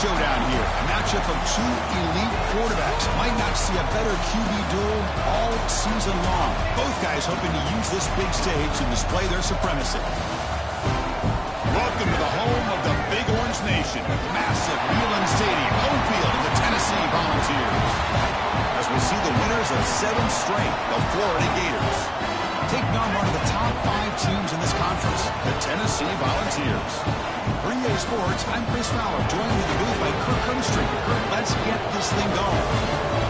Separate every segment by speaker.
Speaker 1: showdown here. A matchup of two elite quarterbacks. Might not see a better QB duel all season long. Both guys hoping to use this big stage to display their supremacy. Welcome to the home of the Big Orange Nation. Massive Neyland Stadium, home field of the Tennessee Volunteers. As we see the winners of 7 straight, the Florida Gators, taking on one of the top 5 teams in this conference, the Tennessee Volunteers. For EA Sports, I'm Chris Fowler, joined in the booth by Kirk Cumstreet. Kirk, let's get this thing going.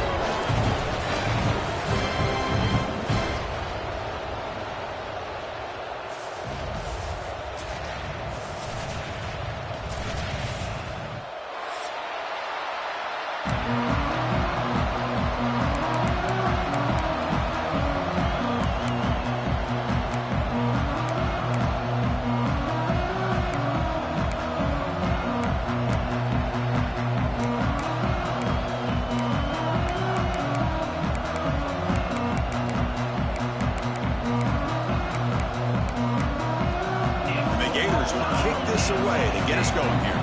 Speaker 1: Away to get us going here.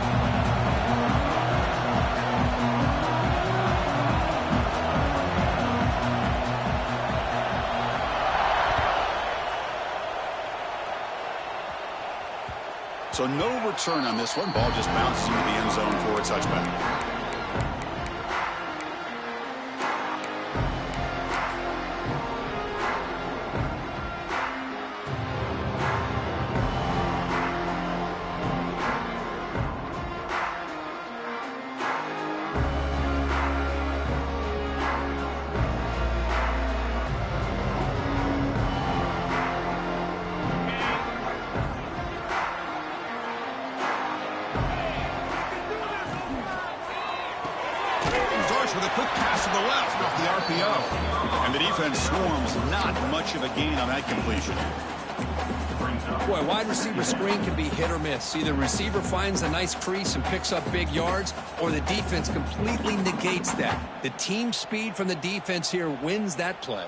Speaker 1: So no return on this one. Ball just bounces into the end zone for a touchback. With a quick pass to the left off the RPO. And the defense swarms. Not much of a gain on that completion.
Speaker 2: Boy, wide receiver screen can be hit or miss. Either receiver finds a nice crease and picks up big yards, or the defense completely negates that. The team speed from the defense here wins that play.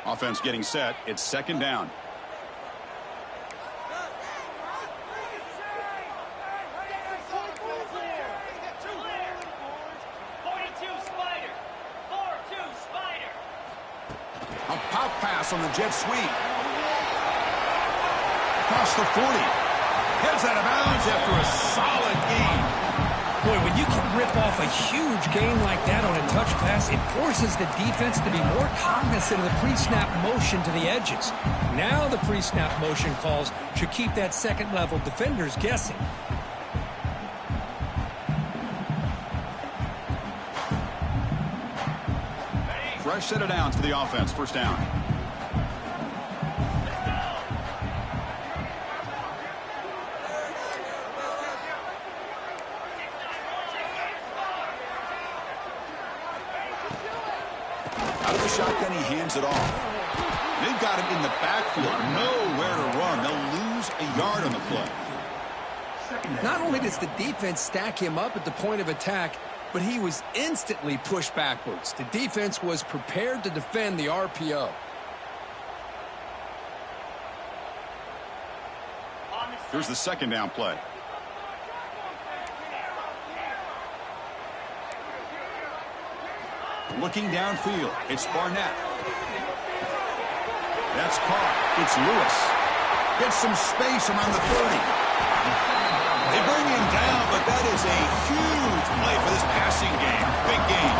Speaker 1: Offense getting set. It's second down. A pop pass on the jet sweep. Across the 40. Heads out of bounds after a solid gain.
Speaker 3: Boy, when you can rip off a huge gain like that on a touch pass, it forces the defense to be more cognizant of the pre-snap motion to the edges. Now the pre-snap motion calls should keep that second-level defenders guessing.
Speaker 1: Fresh set of downs for the offense. First down. Out of the shotgun, he hands it off. They've got him in the backfield. Nowhere to run. They'll lose a yard on the play.
Speaker 2: Not only does the defense stack him up at the point of attack, but he was instantly pushed backwards. The defense was prepared to defend the RPO.
Speaker 1: Here's the second down play. Looking downfield, it's Barnett. That's caught. It's Lewis. Gets some space around the 30. They bring him down, but that is a huge play for this passing game. Big game.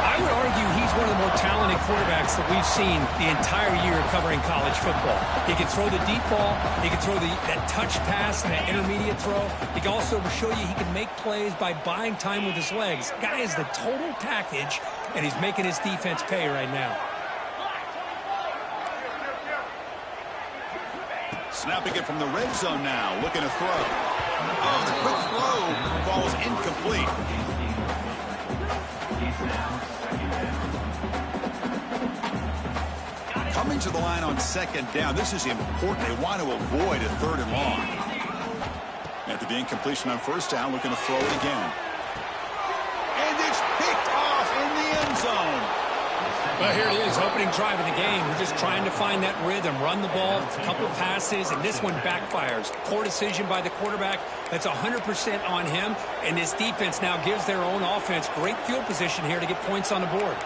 Speaker 3: I would argue he's one of the more talented quarterbacks that we've seen the entire year covering college football. He can throw the deep ball. He can throw that touch pass and that intermediate throw. He can also show you he can make plays by buying time with his legs. Guy is the total package, and he's making his defense pay right now.
Speaker 1: Snapping it from the red zone now, looking to throw. Oh, the quick throw falls incomplete. Coming to the line on second down. This is important. They want to avoid a third and long. After the incompletion on first down, looking to throw it again. And it's picked off in the end zone.
Speaker 3: Well, here it is, opening drive of the game. We're just trying to find that rhythm, run the ball, a couple passes, and this one backfires. Poor decision by the quarterback. That's 100% on him, and this defense now gives their own offense great field position here to get points on the board.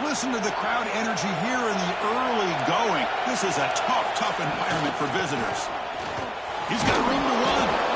Speaker 1: Listen to the crowd energy here in the early going. This is a tough environment for visitors. He's got room to run.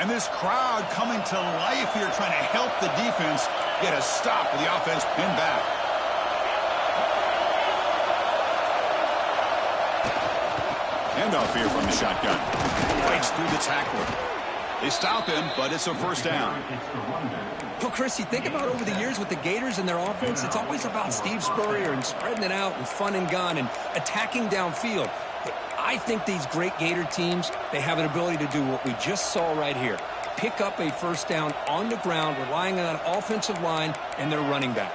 Speaker 1: And this crowd coming to life here, trying to help the defense get a stop with the offense pinned back. Handoff here from the shotgun. Breaks through the tackler. They stop him, but it's a first down.
Speaker 2: Well, Chris, you think about over the years with the Gators and their offense, it's always about Steve Spurrier and spreading it out and fun and gun and attacking downfield. But I think these great Gator teams, they have an ability to do what we just saw right here. Pick up a first down on the ground, relying on an offensive line and their running back.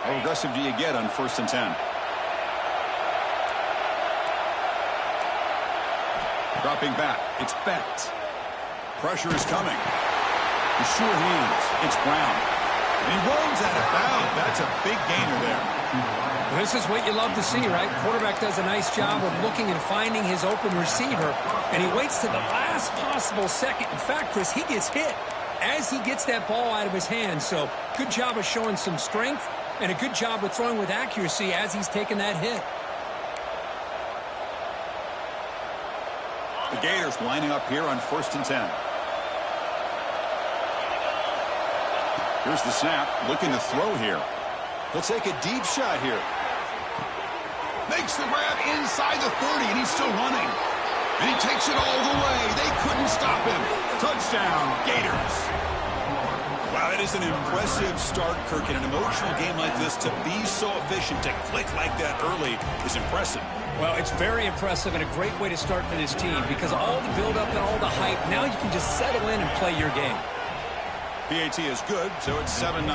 Speaker 1: How aggressive do you get on 1st and 10? Dropping back. It's Bent. Pressure is coming. With sure hands. It's Brown. And he rolls out of bounds. That's a big gainer there.
Speaker 3: This is what you love to see, right? Quarterback does a nice job of looking and finding his open receiver, and he waits to the last possible second. In fact, Chris, he gets hit as he gets that ball out of his hands. So good job of showing some strength and a good job of throwing with accuracy as he's taking that hit.
Speaker 1: The Gators lining up here on 1st and 10. Here's the snap, looking to throw here. He'll take a deep shot here. Makes the grab inside the 30, and he's still running. And he takes it all the way. They couldn't stop him. Touchdown, Gators. Wow, that is an impressive start, Kirk. In an emotional game like this, to be so efficient, to click like that early is impressive.
Speaker 3: Well, it's very impressive and a great way to start for this team because all the build-up and all the hype, now you can just settle in and play your game.
Speaker 1: PAT is good, so it's 7-0.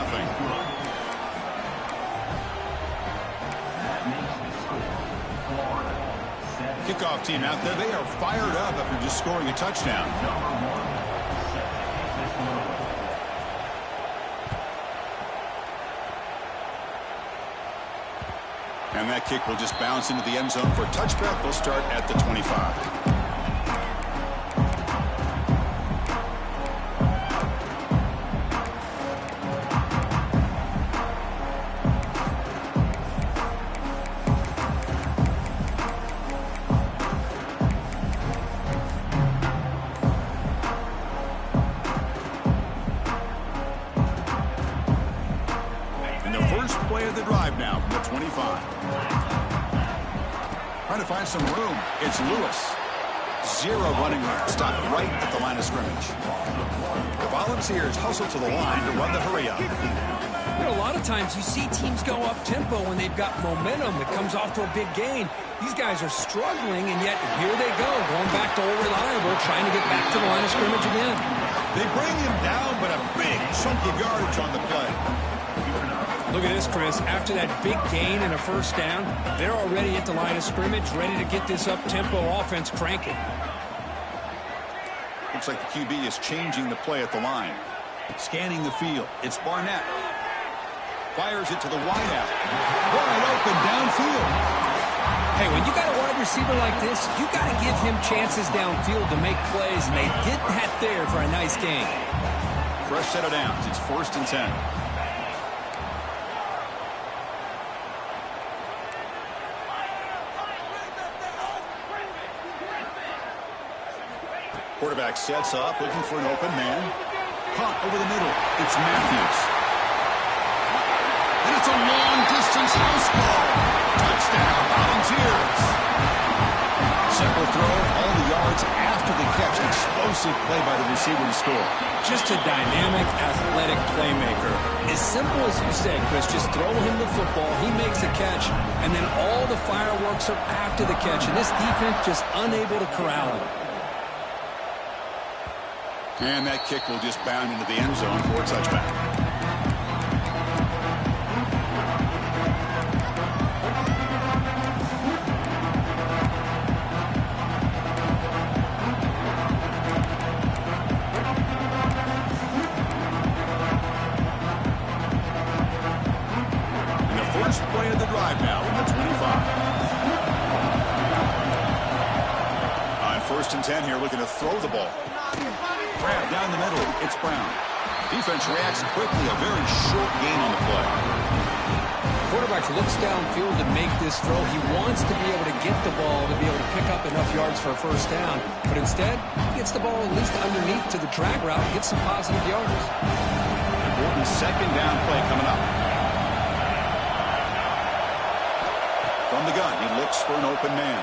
Speaker 1: Kickoff team out there, they are fired up after just scoring a touchdown. And that kick will just bounce into the end zone for a touchback. They'll start at the 25. Play of the drive now from the 25. Trying to find some room. It's Lewis. Zero running room. Stopped right at the line of scrimmage. The Volunteers hustle to the line to run the hurry up.
Speaker 3: You know, a lot of times you see teams go up-tempo when they've got momentum that comes off to a big gain. These guys are struggling, and yet here they go, going back to old reliable, trying to get back to the line of scrimmage again.
Speaker 1: They bring him down, but a big chunk of yardage on the play.
Speaker 3: Look at this, Chris. After that big gain and a first down, they're already at the line of scrimmage, ready to get this up-tempo offense cranking.
Speaker 1: Looks like the QB is changing the play at the line. Scanning the field. It's Barnett. Fires it to the wideout. Wide open downfield.
Speaker 3: Hey, when you got a wide receiver like this, you got to give him chances downfield to make plays, and they did that there for a nice gain.
Speaker 1: Fresh set of downs. It's 1st and 10. Quarterback sets up, looking for an open man. Punt over the middle. It's Matthews. And it's a long-distance house ball. Touchdown, Volunteers. Simple throw, all the yards after the catch. Explosive play by the receiver to score.
Speaker 3: Just a dynamic, athletic playmaker. As simple as you said, Chris, just throw him the football, he makes a catch, and then all the fireworks are after the catch. And this defense just unable to corral him.
Speaker 1: And that kick will just bound into the end zone for a touchback. And the first play of the drive now from the 25. On 1st and 10 here, looking to throw the ball. Grab down the middle. It's Brown. Defense reacts quickly. A very short gain on the play.
Speaker 3: Quarterback looks downfield to make this throw. He wants to be able to get the ball to be able to pick up enough yards for a first down. But instead, he gets the ball at least underneath to the drag route and gets some positive yards.
Speaker 1: Important second down play coming up. From the gun, he looks for an open man.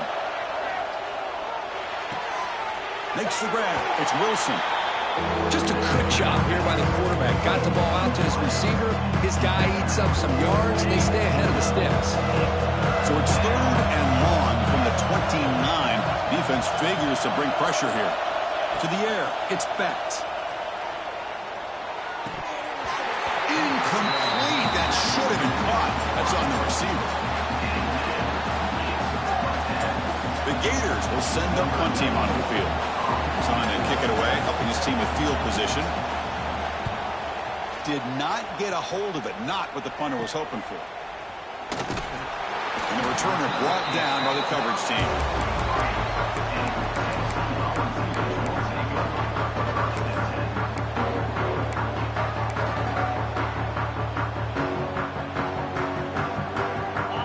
Speaker 1: Makes the grab. It's Wilson.
Speaker 3: Just a quick job here by the quarterback. Got the ball out to his receiver. His guy eats up some yards, and they stay ahead of the sticks.
Speaker 1: So it's 3rd and long from the 29. Defense figures to bring pressure here. To the air. It's Becht. Incomplete. That should have been caught. That's on the receiver. The Gators will send their punt team onto the field. Trying to kick it away, helping his team with field position. Did not get a hold of it. Not what the punter was hoping for. And the returner brought down by the coverage team.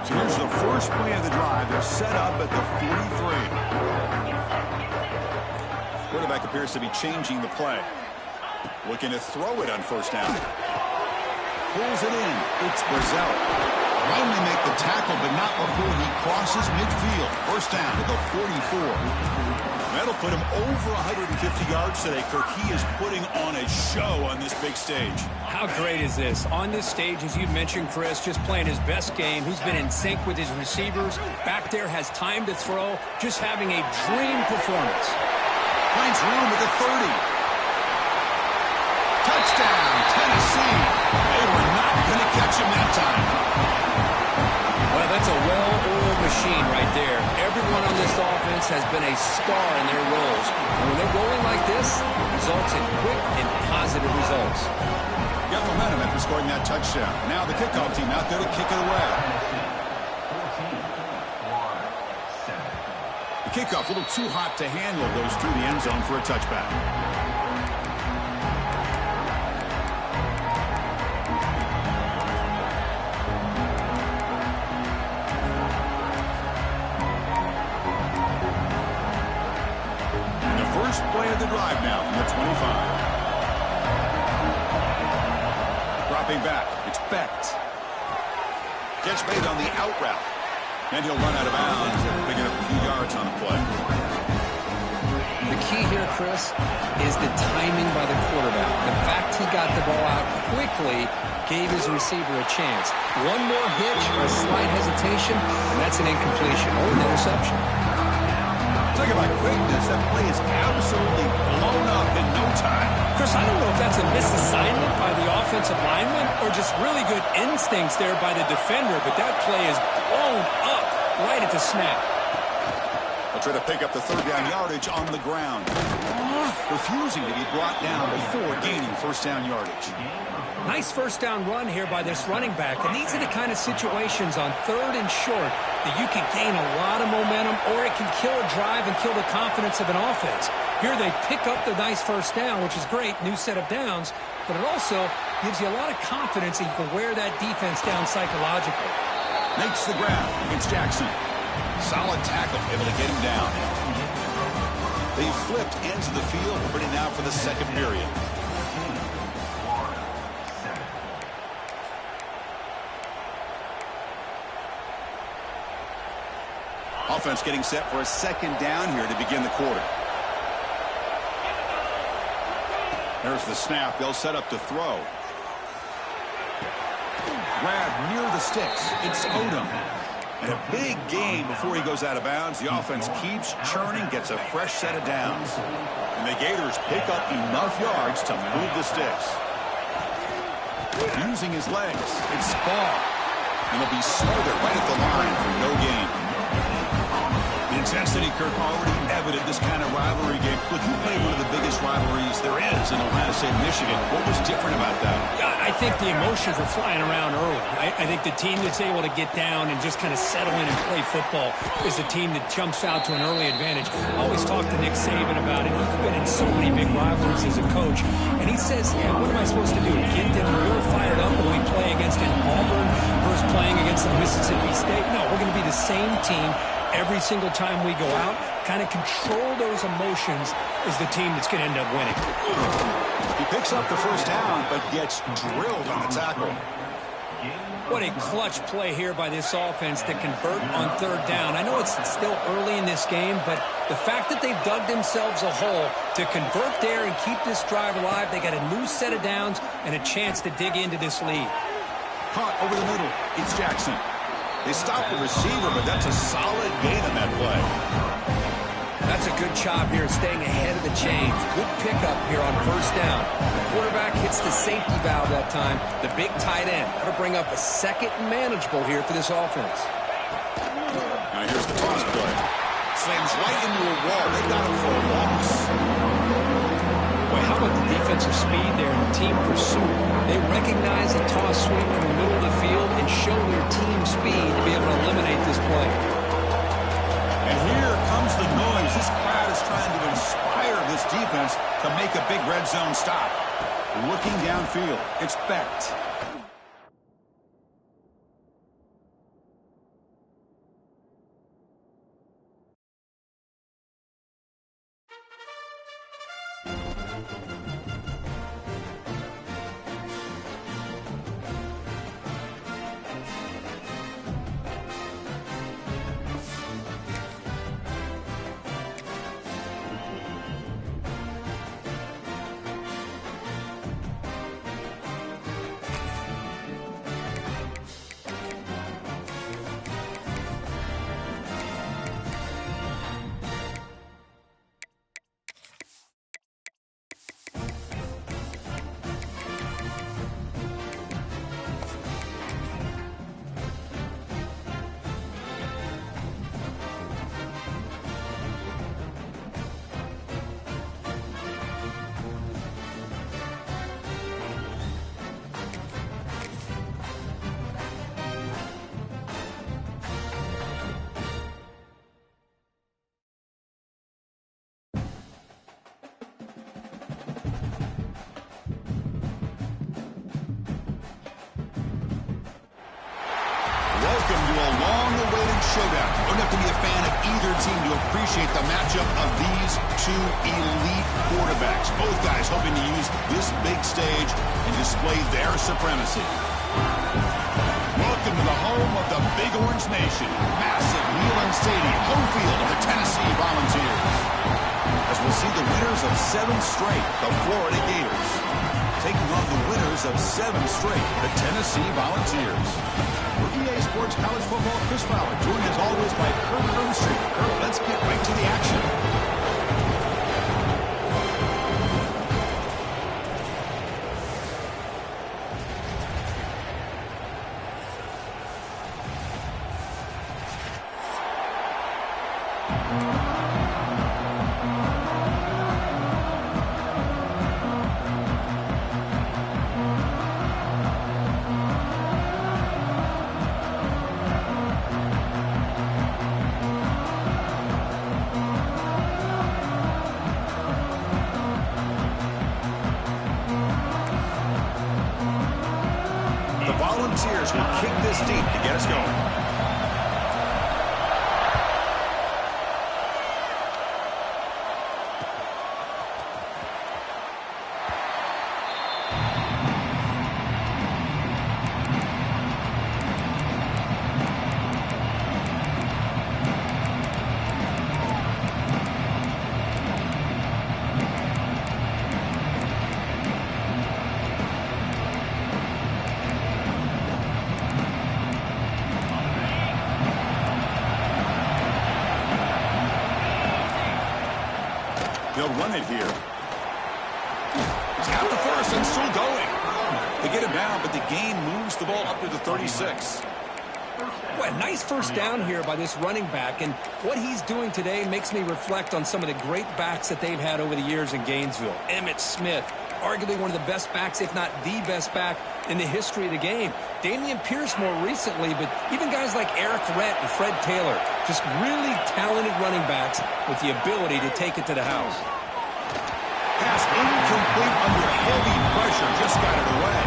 Speaker 1: So here's the first play of the drive. They're set up at the 43. Quarterback appears to be changing the play. Looking to throw it on 1st down. Pulls it in. It's Brazzell. Finally make the tackle, but not before he crosses midfield. 1st down to the 44. That'll put him over 150 yards today, Kirk. He is putting on a show on this big stage.
Speaker 3: How great is this? On this stage, as you mentioned, Chris, just playing his best game. He's been in sync with his receivers. Back there, has time to throw. Just having a dream performance.
Speaker 1: Finds room at the 30. Touchdown, Tennessee. They were not going to catch him that time.
Speaker 3: Well, that's a well-oiled machine right there. Everyone on this offense has been a star in their roles. And when they're rolling like this, it results in quick and positive results.
Speaker 1: Got momentum after scoring that touchdown. Now the kickoff team out there to kick it away. The kickoff a little too hot to handle, goes through the end zone for a touchback. And the first play of the drive now from the 25. Dropping back, it's Becht. Catch made on the out route. And he'll run out of bounds, picking up a few yards on the play.
Speaker 3: The key here, Chris, is the timing by the quarterback. The fact he got the ball out quickly gave his receiver a chance. One more hitch or a slight hesitation, and that's an incompletion or an interception.
Speaker 1: Talk about quickness. That play is absolutely blown up in no time.
Speaker 3: Chris, I don't know if that's a misassignment by the offensive lineman or just really good instincts there by the defender, but that play is blown up right at the snap.
Speaker 1: They'll try to pick up the 3rd down yardage on the ground. Refusing to be brought down before gaining 1st down yardage.
Speaker 3: Nice 1st down run here by this running back, and these are the kind of situations on 3rd and short that you can gain a lot of momentum, or it can kill a drive and kill the confidence of an offense. Here they pick up the nice 1st down, which is great, new set of downs, but it also gives you a lot of confidence that you can wear that defense down psychologically.
Speaker 1: Makes the grab against Jackson. Solid tackle, able to get him down. They flipped ends of the field, ready now for the second period. Offense getting set for a second down here to begin the quarter. There's the snap. They'll set up to throw. Grab near the sticks. It's Odom. And a big gain before he goes out of bounds. The offense keeps churning, gets a fresh set of downs. And the Gators pick up enough yards to move the sticks. Using his legs. It's Ball. And he'll be smothered right at the line for no gain. The intensity, Kirk, already evident this kind of rivalry game. Look, you played one of the biggest rivalries there is in Ohio State, Michigan. What was different about that?
Speaker 3: I think the emotions were flying around early. I think the team that's able to get down and just kind of settle in and play football is the team that jumps out to an early advantage. I always talk to Nick Saban about it. He's been in so many big rivalries as a coach. And he says, yeah, what am I supposed to do? Get them real fired up when we play against an Auburn versus playing against a Mississippi State? No, we're going to be the same team every single time we go out. Kind of control those emotions is the team that's going to end up winning.
Speaker 1: He picks up the first down, but gets drilled on the tackle.
Speaker 3: What a clutch play here by this offense to convert on third down. I know it's still early in this game, but the fact that they've dug themselves a hole to convert there and keep this drive alive, they got a new set of downs and a chance to dig into this lead.
Speaker 1: Caught over the middle. It's Jackson. They stop the receiver, but that's a solid gain on that play.
Speaker 2: That's a good job here, staying ahead of the chains. Good pickup here on first down. The quarterback hits the safety valve that time. The big tight end. That'll bring up a second manageable here for this offense.
Speaker 1: Now here's the toss play. Slams right into a wall. They got him for a loss.
Speaker 3: Boy, how about the defensive speed there and team pursuit? They recognize the toss sweep from the middle of the field and show their team speed to be able to eliminate this play.
Speaker 1: And here comes the noise. This crowd is trying to inspire this defense to make a big red zone stop. Looking downfield, it's Becht. Welcome to a long-awaited showdown. You don't have to be a fan of either team to appreciate the matchup of these two elite quarterbacks. Both guys hoping to use this big stage and display their supremacy. Welcome to the home of the Big Orange Nation. Massive Neyland Stadium, home field of the Tennessee Volunteers. As we'll see the winners of 7 straight, the Florida Gators, taking on the winners of 7 straight, the Tennessee Volunteers. For EA Sports College Football, Chris Fowler, joined as always by Kirk Herbstreit. Kirk, let's get right to the action. Volunteers will kick this deep to get us going. run it here. He's got the first and still going. They get him down, but the gain moves the ball up to the 36.
Speaker 2: Well, nice first down here by this running back, and what he's doing today makes me reflect on some of the great backs that they've had over the years in Gainesville. Emmitt Smith, arguably one of the best backs, if not the best back in the history of the game. Dameon Pierce more recently, but even guys like Eric Rhett and Fred Taylor, just really talented running backs with the ability to take it to the house.
Speaker 1: Pass incomplete under heavy pressure, just got it away.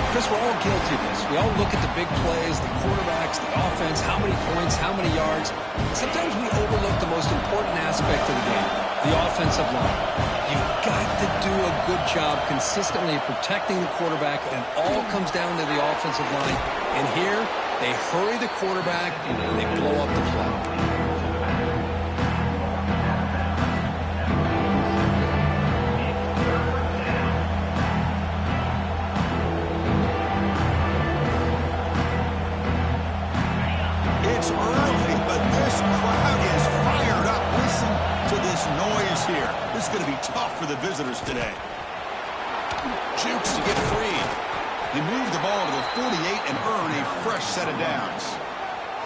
Speaker 2: Chris, we're all guilty of this. We all look at the big plays, the quarterbacks, the offense, how many points, how many yards. Sometimes we overlook the most important aspect of the game, the offensive line. You've got to do a good job consistently protecting the quarterback, and it all comes down to the offensive line. And here, they hurry the quarterback, and they blow up the play.
Speaker 1: It's early, but this crowd is fired up. Listen to this noise here. This is going to be tough for the visitors today. Jukes to get free. They move the ball to the 48 and earn a fresh set of downs.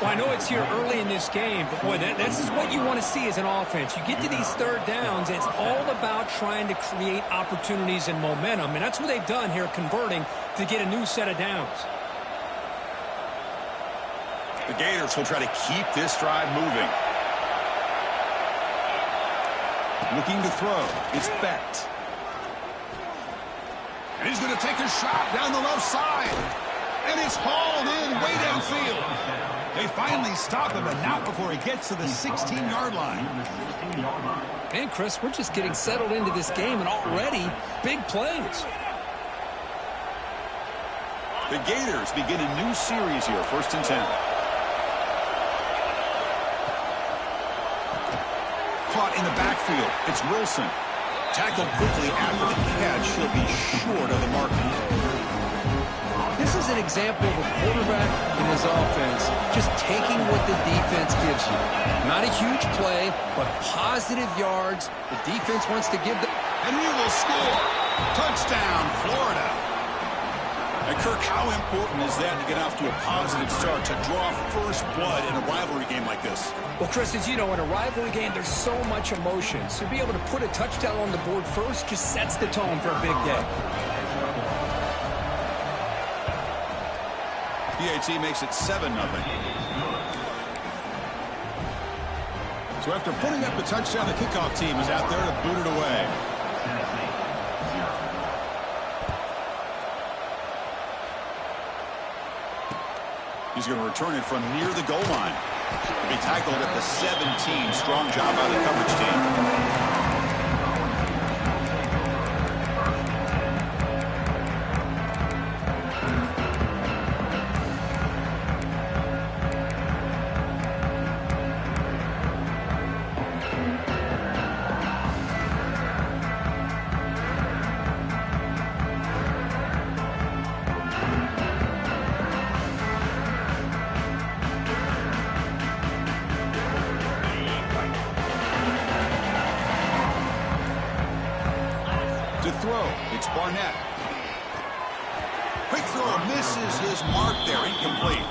Speaker 3: Well, I know it's here early in this game, but boy, this is what you want to see as an offense. You get to these third downs, and it's all about trying to create opportunities and momentum, and that's what they've done here, converting to get a new set of downs.
Speaker 1: The Gators will try to keep this drive moving. Looking to throw. It's Becht. And he's going to take a shot down the left side. And it's hauled in way downfield. They finally stop him, but not before he gets to the 16-yard line.
Speaker 2: And, Chris, we're just getting settled into this game, and already big plays.
Speaker 1: The Gators begin a new series here, 1st and 10. Caught in the backfield. It's Wilson. Tackled quickly after the catch. He'll be short of the mark.
Speaker 2: This is an example of a quarterback in his offense just taking what the defense gives you. Not a huge play, but positive yards. The defense wants to give them.
Speaker 1: And he will score. Touchdown, Florida. And Kirk, how important is that to get off to a positive start, to draw first blood in a rivalry game like this?
Speaker 2: Well, Chris, as you know, in a rivalry game, there's so much emotion. So to be able to put a touchdown on the board first just sets the tone for a big day.
Speaker 1: PAT makes it 7-0. So after putting up the touchdown, the kickoff team is out there to boot it away. He's going to return it from near the goal line. He'll be tackled at the 17. Strong job by the coverage team. To throw, it's Barnett. Quick throw, misses his mark there, incomplete.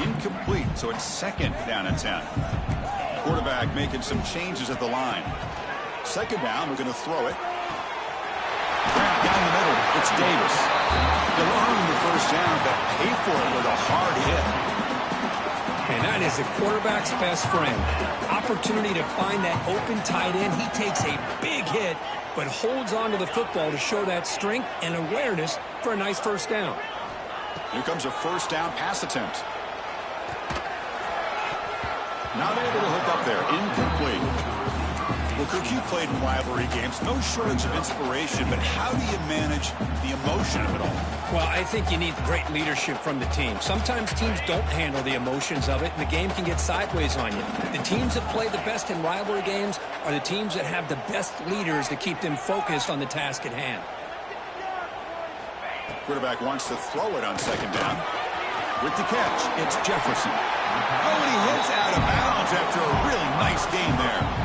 Speaker 1: Incomplete, so it's 2nd down and 10. Quarterback making some changes at the line. 2nd down, we're going to throw it. Down the middle, it's Davis. They'll earn the first down, but pay for it with a hard hit.
Speaker 2: And that is a quarterback's best friend. Opportunity to find that open tight end. He takes a big hit, but holds on to the football to show that strength and awareness for a nice first down.
Speaker 1: Here comes a first down pass attempt. Not able to hook up there. Incomplete. Well, Cook, you played in rivalry games. No shortage of inspiration, but how do you manage the emotion of it all?
Speaker 3: Well, I think you need great leadership from the team. Sometimes teams don't handle the emotions of it, and the game can get sideways on you. The teams that play the best in rivalry games are the teams that have the best leaders to keep them focused on the task at hand.
Speaker 1: Quarterback wants to throw it on second down. With the catch, it's Jefferson. Oh, and he hits out of bounds after a really nice game there.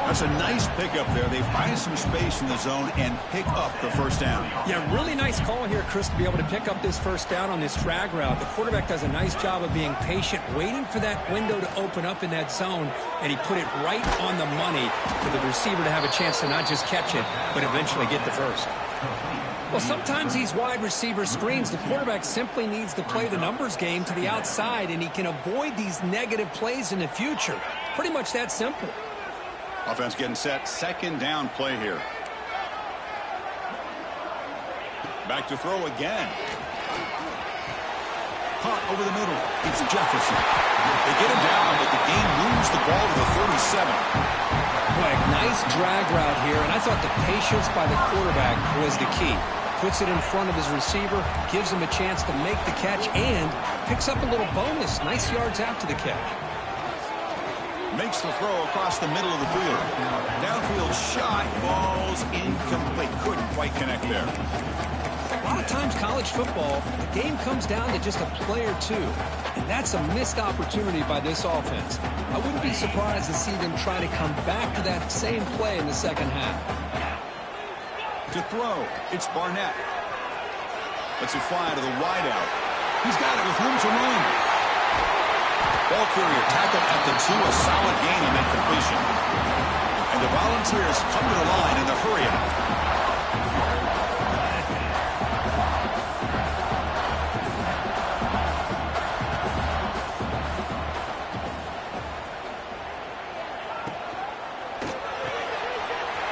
Speaker 1: That's a nice pickup there. They find some space in the zone and pick up the first down.
Speaker 3: Yeah, really nice call here, Chris, to be able to pick up this first down on this drag route. The quarterback does a nice job of being patient, waiting for that window to open up in that zone, and he put it right on the money for the receiver to have a chance to not just catch it, but eventually get the first. Well, sometimes these wide receiver screens, the quarterback simply needs to play the numbers game to the outside, and he can avoid these negative plays in the future. Pretty much that simple.
Speaker 1: Offense getting set. Second down play here. Back to throw again. Caught over the middle. It's Jefferson. They get him down, but the game moves the ball to the 37.
Speaker 3: Boy, nice drag route here, and I thought the patience by the quarterback was the key. Puts it in front of his receiver, gives him a chance to make the catch, and picks up a little bonus. Nice yards after the catch.
Speaker 1: Makes the throw across the middle of the field. Downfield shot, falls incomplete. Couldn't quite connect there.
Speaker 3: A lot of times college football, the game comes down to just a play or two. And that's a missed opportunity by this offense. I wouldn't be surprised to see them try to come back to that same play in the second half.
Speaker 1: To throw, it's Barnett. Lets it fly to the wideout. He's got it with room to run. Ball carrier tackled at the 2, a solid gain on that completion. And the Volunteers come to the line in the hurry up.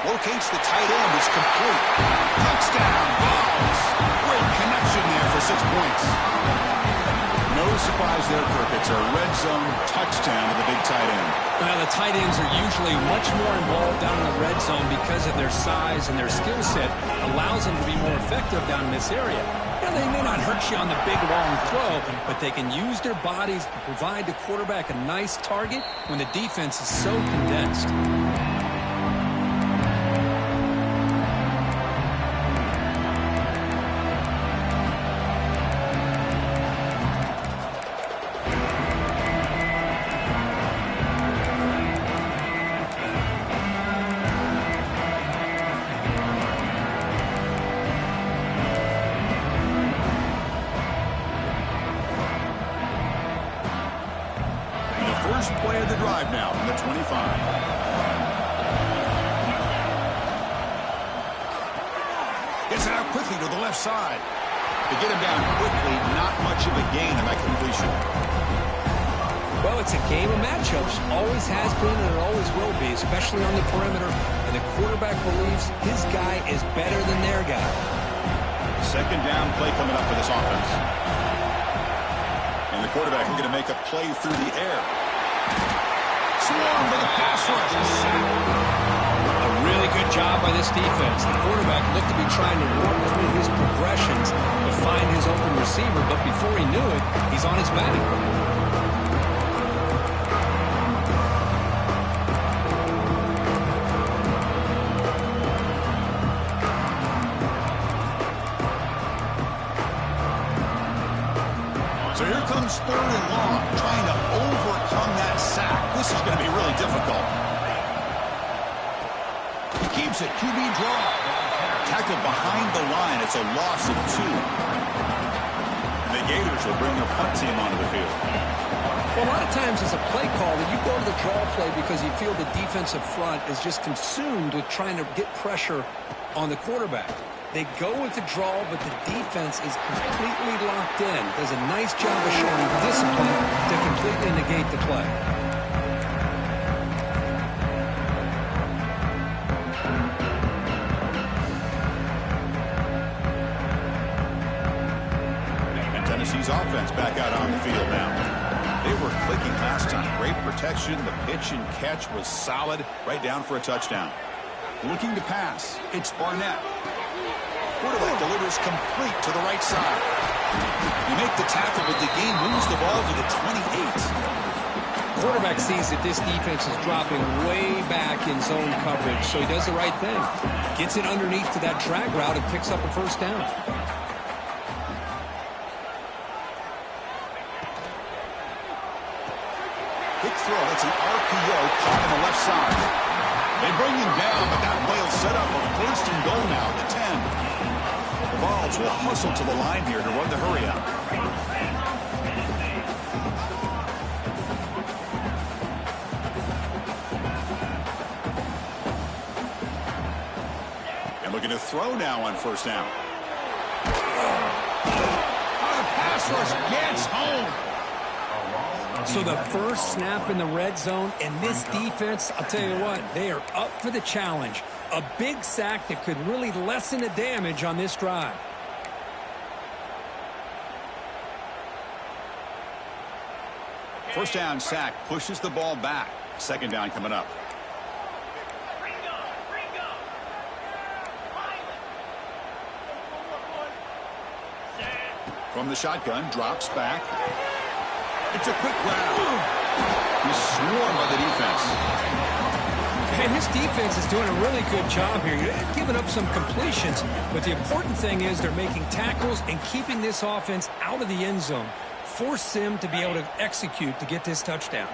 Speaker 1: Locates the tight end. It's complete. Touchdown, Vols. Great connection there for 6 points. No surprise there, Kirk. It's a red zone touchdown to the big tight end.
Speaker 3: Well, the tight ends are usually much more involved down in the red zone because of their size and their skill set allows them to be more effective down in this area. Now, they may not hurt you on the big, long throw, but they can use their bodies to provide the quarterback a nice target when the defense is so condensed.
Speaker 1: First play of the drive now from the 25. Gets it out quickly to the left side. To get him down quickly, not much of a gain on that completion.
Speaker 3: Well, it's a game of matchups. Always has been and it always will be, especially on the perimeter. And the quarterback believes his guy is better than their guy.
Speaker 1: Second down play coming up for this offense. And the quarterback looking to make a play through the air. Swarm for the pass rush.
Speaker 3: A really good job by this defense. The quarterback looked to be trying to work through his progressions to find his open receiver, but before he knew it, he's on his back.
Speaker 1: So here comes third and long, trying to overcome that sack. This is going to be really difficult. He keeps it, QB draw. Tackled behind the line. It's a loss of 2. And the Gators will bring their punt team onto the field.
Speaker 3: Well, a lot of times as a play caller, you go to the draw play because you feel the defensive front is just consumed with trying to get pressure on the quarterback. They go with the draw, but the defense is completely locked in. Does a nice job of showing discipline to completely negate the play.
Speaker 1: And Tennessee's offense back out on the field now. They were clicking last time. Great protection. The pitch and catch was solid. Right down for a touchdown. Looking to pass. It's Barnett. Quarterback delivers complete to the right side. You make the tackle, but the game moves the ball to the 28.
Speaker 2: Quarterback sees that this defense is dropping way back in zone coverage, so he does the right thing. Gets it underneath to that drag route and picks up a first down.
Speaker 1: Quick throw. That's an RPO caught on the left side. They bring him down, but that play will set up a first and goal now at the 10. The Vols will hustle to the line here to run the hurry out. Looking to throw now on first down. The pass rush gets home.
Speaker 3: So the first snap in the red zone, and this defense, I'll tell you what, they are up for the challenge. A big sack that could really lessen the damage on this drive.
Speaker 1: First down sack pushes the ball back. Second down coming up. From the shotgun, drops back. It's a quick grab. He's swarmed by the defense.
Speaker 3: And this defense is doing a really good job here. You're giving up some completions, but the important thing is they're making tackles and keeping this offense out of the end zone. Force them to be able to execute to get this touchdown.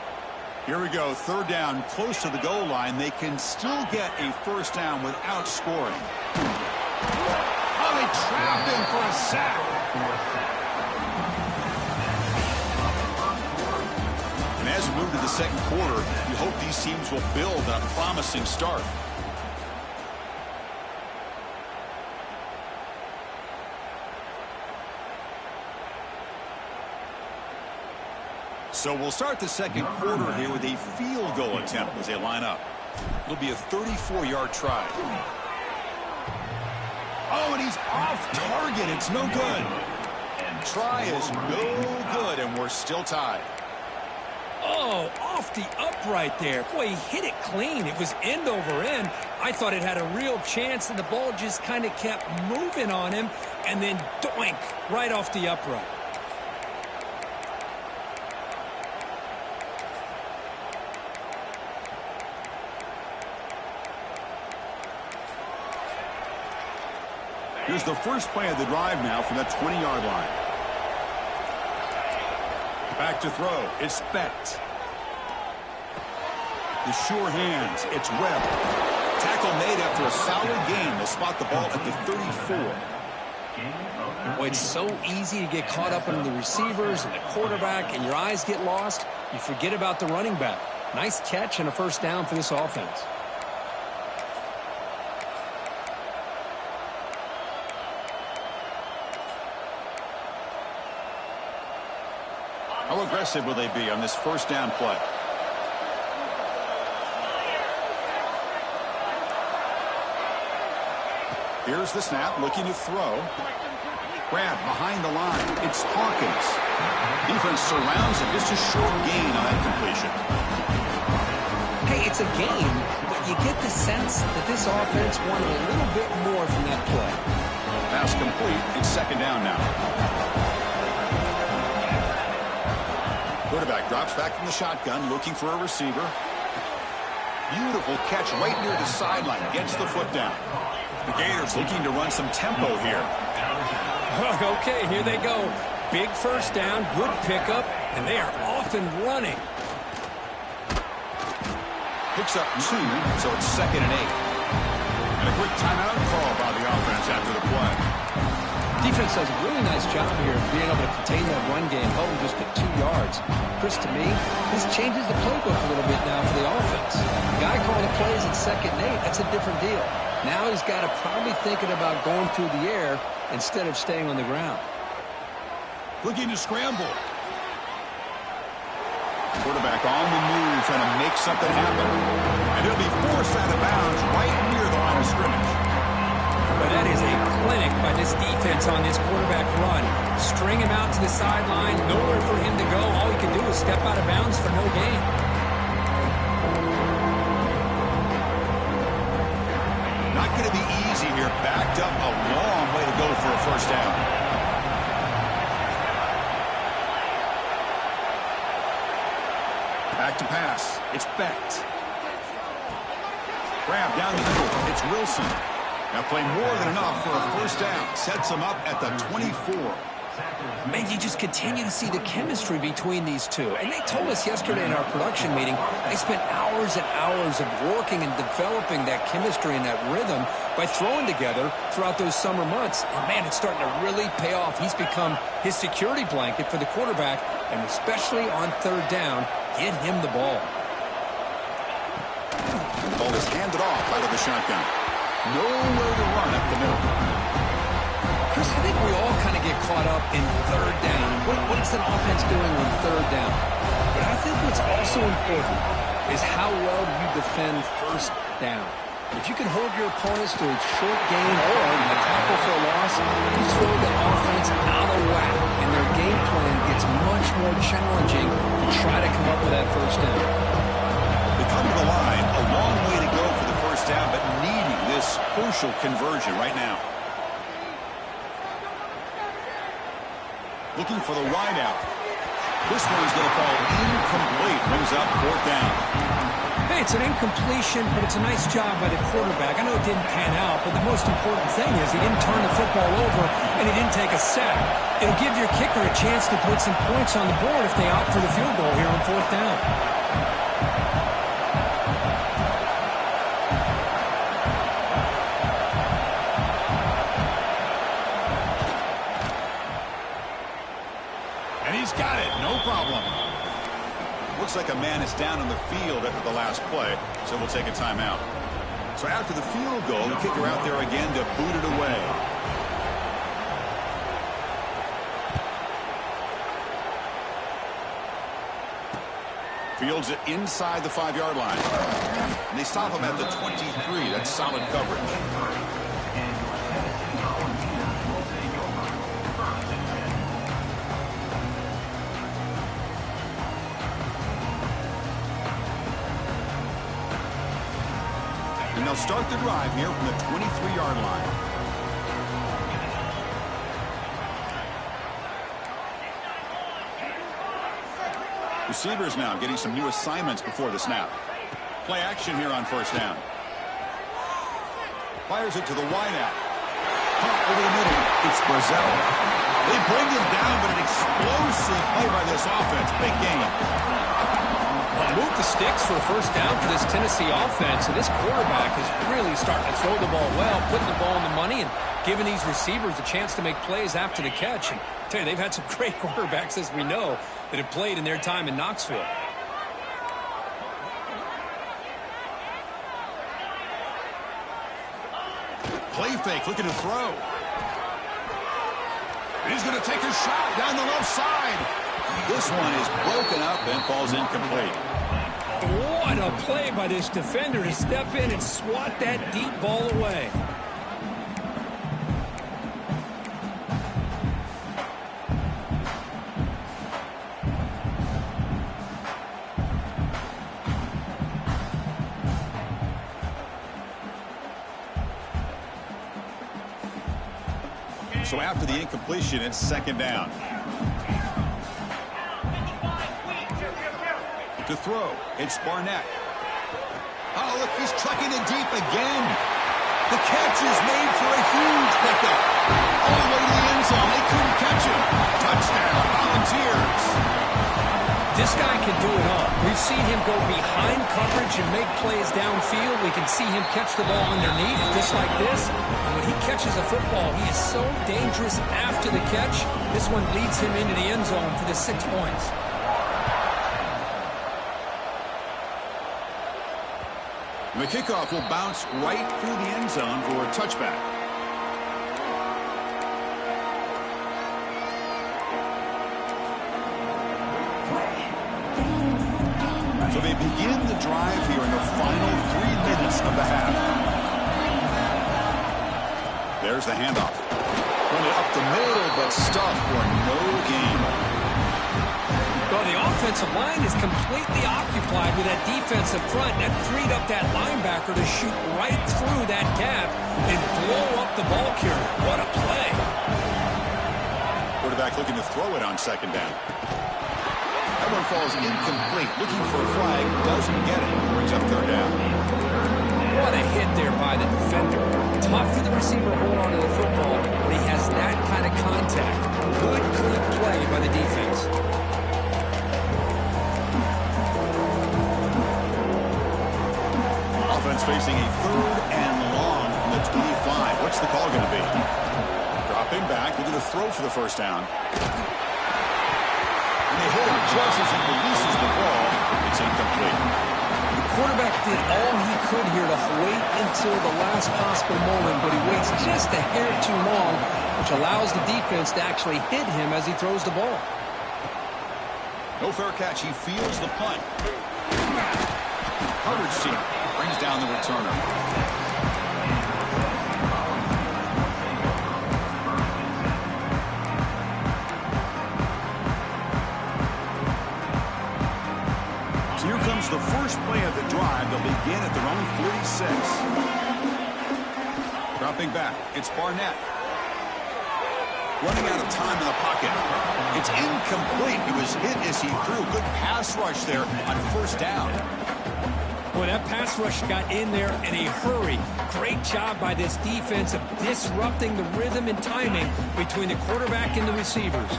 Speaker 1: Here we go. Third down, close to the goal line. They can still get a first down without scoring. Oh, they trapped him for a sack. And as we move to the second quarter, we hope these teams will build on a promising start. So we'll start the second quarter here with a field goal attempt as they line up. It'll be a 34-yard try. Oh, and he's off target. It's no good. Try is no good, and we're still tied.
Speaker 3: Oh, off the upright there. Boy, he hit it clean. It was end over end. I thought it had a real chance, and the ball just kind of kept moving on him, and then doink, right off the upright.
Speaker 1: Here's the first play of the drive now from that 20-yard line. Back to throw. It's Specht. The sure hands. It's Webb. Tackle made after a solid gain. They'll spot the ball at the 34.
Speaker 2: Boy, it's so easy to get caught up in the receivers and the quarterback, and your eyes get lost. You forget about the running back. Nice catch and a first down for this offense.
Speaker 1: How aggressive will they be on this first down play? Here's the snap, looking to throw. Grab behind the line. It's Hawkins. Defense surrounds him. Just a short gain on that completion.
Speaker 2: Hey, it's a game, but you get the sense that this offense wanted a little bit more from that play.
Speaker 1: Pass complete. It's second down now. Quarterback drops back from the shotgun, looking for a receiver. Beautiful catch right near the sideline. Gets the foot down. The Gators looking to run some tempo here.
Speaker 3: Okay, here they go. Big first down, good pickup, and they are off and running.
Speaker 1: Picks up 2, so it's second and 8. And a quick timeout call by the offense after the play.
Speaker 2: Defense does a really nice job here of being able to contain that run game, held them just at 2 yards. Chris, to me, this changes the playbook a little bit now for the offense. The guy calling the plays at second and 8, that's a different deal. Now he's got to probably thinking about going through the air instead of staying on the ground.
Speaker 1: Looking to scramble. Quarterback on the move, trying to make something happen. And it'll be forced out of bounds right near the line of scrimmage.
Speaker 3: But that is a clinic by this defense on this quarterback run. String him out to the sideline, nowhere for him to go. All he can do is step out of bounds for no gain.
Speaker 1: Not going to be easy here. Backed up a long way to go for a first down. Back to pass. It's Becht. Grab down the middle. It's Wilson. Now play more than enough for a first down. Sets him up at the 24.
Speaker 2: Man, you just continue to see the chemistry between these two. And they told us yesterday in our production meeting, they spent hours and hours of working and developing that chemistry and that rhythm by throwing together throughout those summer months. And man, it's starting to really pay off. He's become his security blanket for the quarterback, and especially on third down, get him the ball.
Speaker 1: Ball is handed off out of the shotgun. Nowhere to run up the middle.
Speaker 2: Chris, I think we all kind of get caught up in third down. What is an offense doing on third down? But I think what's also important is how well you defend first down. If you can hold your opponents to a short gain or a tackle for a loss, you throw the offense out of whack, and their game plan gets much more challenging to try to come up with that first down.
Speaker 1: They come to the line, a long way to go for the first down, but needing this crucial conversion right now. Looking for the wide out. This one's going to fall incomplete. Brings up fourth down.
Speaker 3: Hey, it's an incompletion, but it's a nice job by the quarterback. I know it didn't pan out, but the most important thing is he didn't turn the football over and he didn't take a sack. It'll give your kicker a chance to put some points on the board if they opt for the field goal here on fourth down.
Speaker 1: Got it, no problem. Looks like a man is down on the field after the last play, so we'll take a timeout. So after the field goal, the kicker out there again to boot it away. Fields it inside the 5-yard line. And they stop him at the 23. That's solid coverage. And they'll start the drive here from the 23-yard line. Receivers now getting some new assignments before the snap. Play action here on first down. Fires it to the wideout. Pop over the middle. It's Brazzell. They bring him down, but an explosive play by this offense. Big game.
Speaker 3: Move the sticks for a first down for this Tennessee offense, and this quarterback is really starting to throw the ball well, putting the ball on the money and giving these receivers a chance to make plays after the catch. And I tell you, they've had some great quarterbacks, as we know, that have played in their time in Knoxville.
Speaker 1: Play fake, looking to throw. He's going to take a shot down the left side. This one is broken up and falls incomplete.
Speaker 3: What a play by this defender to step in and swat that deep ball away.
Speaker 1: So after the incompletion, it's second down. To throw, it's Barnett. Oh, look, he's trucking it deep again. The catch is made for a huge pickup. All the way to the end zone. They couldn't catch him. Touchdown, Volunteers.
Speaker 3: This guy can do it all. We've seen him go behind coverage and make plays downfield. We can see him catch the ball underneath, just like this. And when he catches a football, he is so dangerous after the catch. This one leads him into the end zone for the 6 points.
Speaker 1: The kickoff will bounce right through the end zone for a touchback. So they begin the drive here in the final 3 minutes of the half. There's the handoff. Run it up the middle, but stuffed for no gain.
Speaker 3: Well, the offensive line is completely occupied with that defensive front. That freed up that linebacker to shoot right through that gap and blow up the ball carrier. What a play.
Speaker 1: Quarterback looking to throw it on second down. That one falls incomplete. Looking for a flag. Doesn't get it. Brings up third down.
Speaker 2: What a hit there by the defender. Tough for the receiver to hold on to the football when he has that kind of contact. Good, clean play by the defense.
Speaker 1: Offense facing a third and long from the 25. What's the call going to be? Dropping back. Looking to throw for the first down. And they hit him just as he releases the ball. It's incomplete.
Speaker 2: The quarterback did all he could here to wait until the last possible moment, but he waits just a hair too long, which allows the defense to actually hit him as he throws the ball.
Speaker 1: No fair catch. He feels the punt. Coverage team brings down the returner. The first play of the drive. They'll begin at their own 46. Dropping back. It's Barnett. Running out of time in the pocket. It's incomplete. He was hit as he threw. Good pass rush there on first down.
Speaker 3: Boy, that pass rush got in there in a hurry. Great job by this defense of disrupting the rhythm and timing between the quarterback and the receivers.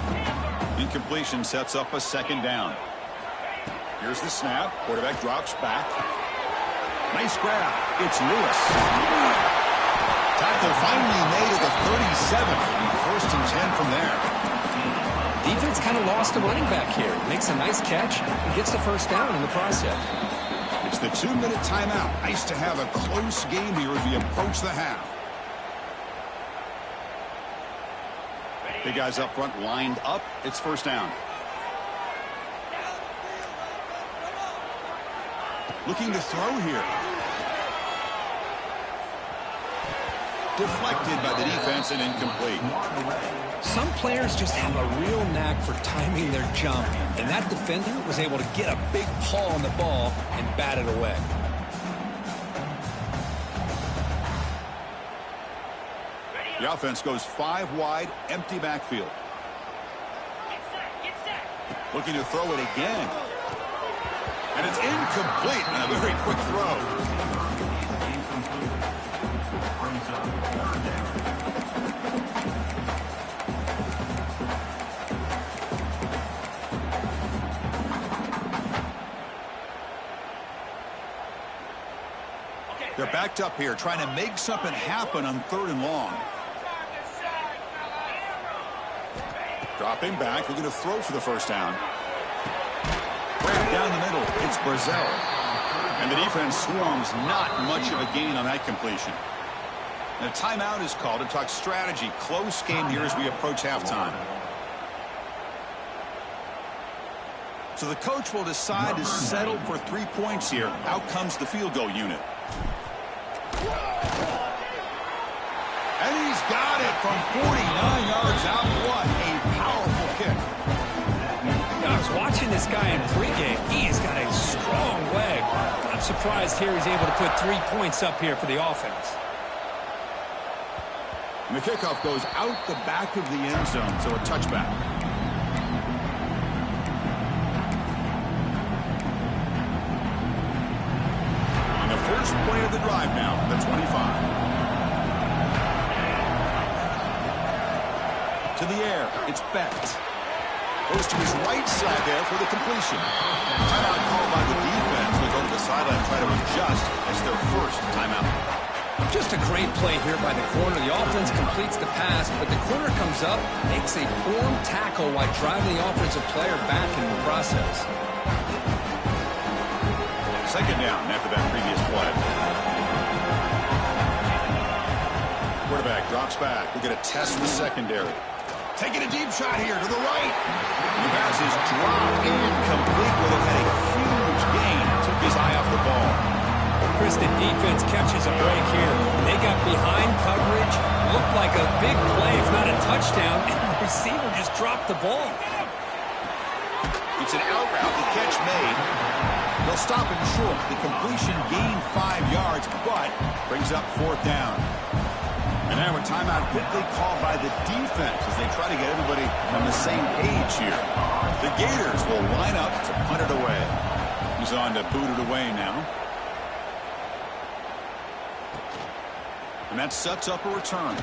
Speaker 1: Incompletion sets up a second down. Here's the snap. Quarterback drops back. Nice grab. It's Lewis. Tackle finally made at the 37. First and 10 from there.
Speaker 2: Defense kind of lost a running back here. Makes a nice catch and gets the first down in the process.
Speaker 1: It's the 2-minute timeout. Nice to have a close game here as we approach the half. Big guys up front lined up. It's first down. Looking to throw here. Deflected by the defense and incomplete.
Speaker 2: Some players just have a real knack for timing their jump, and that defender was able to get a big paw on the ball and bat it away.
Speaker 1: The offense goes 5 wide, empty backfield. Looking to throw it again. And it's incomplete and a very quick throw. They're backed up here, trying to make something happen on third and long. Dropping back, looking to throw for the first down. Down the middle, it's Brazel. And the defense swarms, not much of a gain on that completion. And a timeout is called to talk strategy. Close game here as we approach halftime. So the coach will decide to settle for 3 points here. Out comes the field goal unit. And he's got it from 49 yards out. What a powerful kick.
Speaker 3: I was watching this guy in pregame. He has got a strong leg. I'm surprised here he's able to put 3 points up here for the offense.
Speaker 1: And the kickoff goes out the back of the end zone, so a touchback. And the first play of the drive now, the 25. To the air, it's Becht. Goes to his right side there for the completion. Timeout called by the defense. They go to the sideline, try to adjust. It's their first timeout.
Speaker 2: Just a great play here by the corner. The offense completes the pass, but the corner comes up, makes a form tackle while driving the offensive player back in the process.
Speaker 1: Second down after that previous play. Quarterback drops back. We're going to test the secondary. Taking a deep shot here to the right. The pass is dropped incomplete with a huge gain. Took his eye off the ball.
Speaker 3: Chris, the defense catches a break here. They got behind coverage. Looked like a big play, if not a touchdown. And the receiver just dropped the ball.
Speaker 1: It's an out route. The catch made. They'll stop him short. The completion gained 5 yards, but brings up 4th down. And now a timeout quickly called by the defense as they try to get everybody on the same page here. The Gators will line up to punt it away. He's on to boot it away now. And that sets up a return. The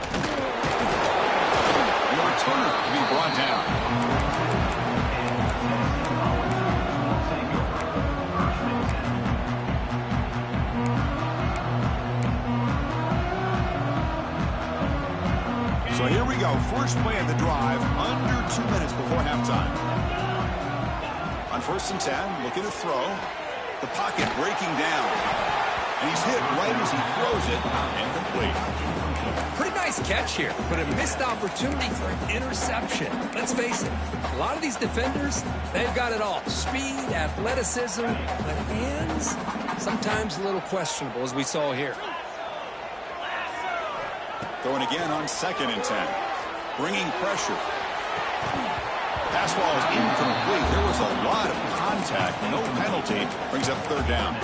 Speaker 1: returner will be brought down. So here we go. First play of the drive, under 2 minutes before halftime. On 1st and 10, looking to throw. The pocket breaking down. And he's hit right as he throws it. Incomplete.
Speaker 2: Pretty nice catch here, but a missed opportunity for an interception. Let's face it, a lot of these defenders, they've got it all. Speed, athleticism, but hands, sometimes a little questionable, as we saw here.
Speaker 1: Throwing again on 2nd and 10. Bringing pressure. Pass ball is incomplete. There was a lot of contact. No penalty. Brings up 3rd down.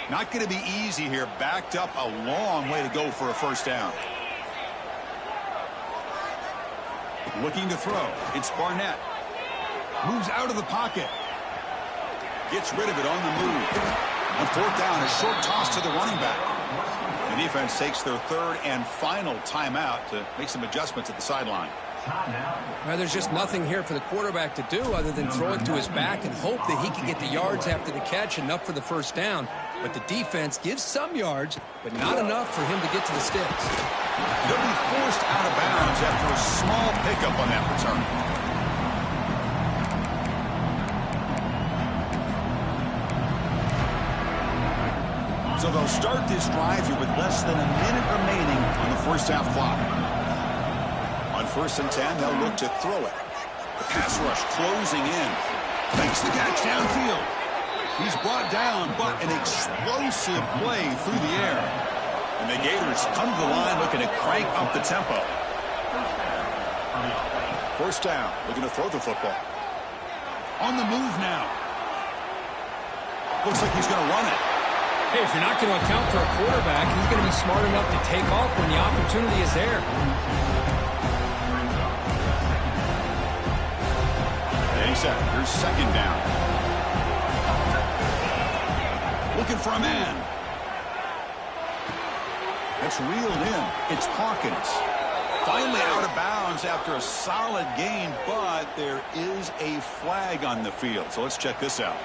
Speaker 1: Not going to be easy here. Backed up a long way to go for a 1st down. Looking to throw. It's Barnett. Moves out of the pocket. Gets rid of it on the move. On 4th down, a short toss to the running back. The defense takes their 3rd and final timeout to make some adjustments at the sideline.
Speaker 2: Well, there's just nothing here for the quarterback to do other than throw it to his back and hope that he can get the yards after the catch, enough for the 1st down. But the defense gives some yards, but not enough for him to get to the sticks.
Speaker 1: He'll be forced out of bounds after a small pickup on that return. So they'll start this drive here with less than a minute remaining on the 1st half clock. On 1st and 10, they'll look to throw it. The pass rush closing in. Makes the catch downfield. He's brought down, but an explosive play through the air. And the Gators come to the line looking to crank up the tempo. 1st down, looking to throw the football. On the move now. Looks like he's going to run it.
Speaker 3: Hey, if you're not going to account for a quarterback, he's going to be smart enough to take off when the opportunity is there.
Speaker 1: Here's 2nd down. Looking for a man. That's reeled in. It's Hawkins. Finally out of bounds after a solid gain, but there is a flag on the field. So let's check this out.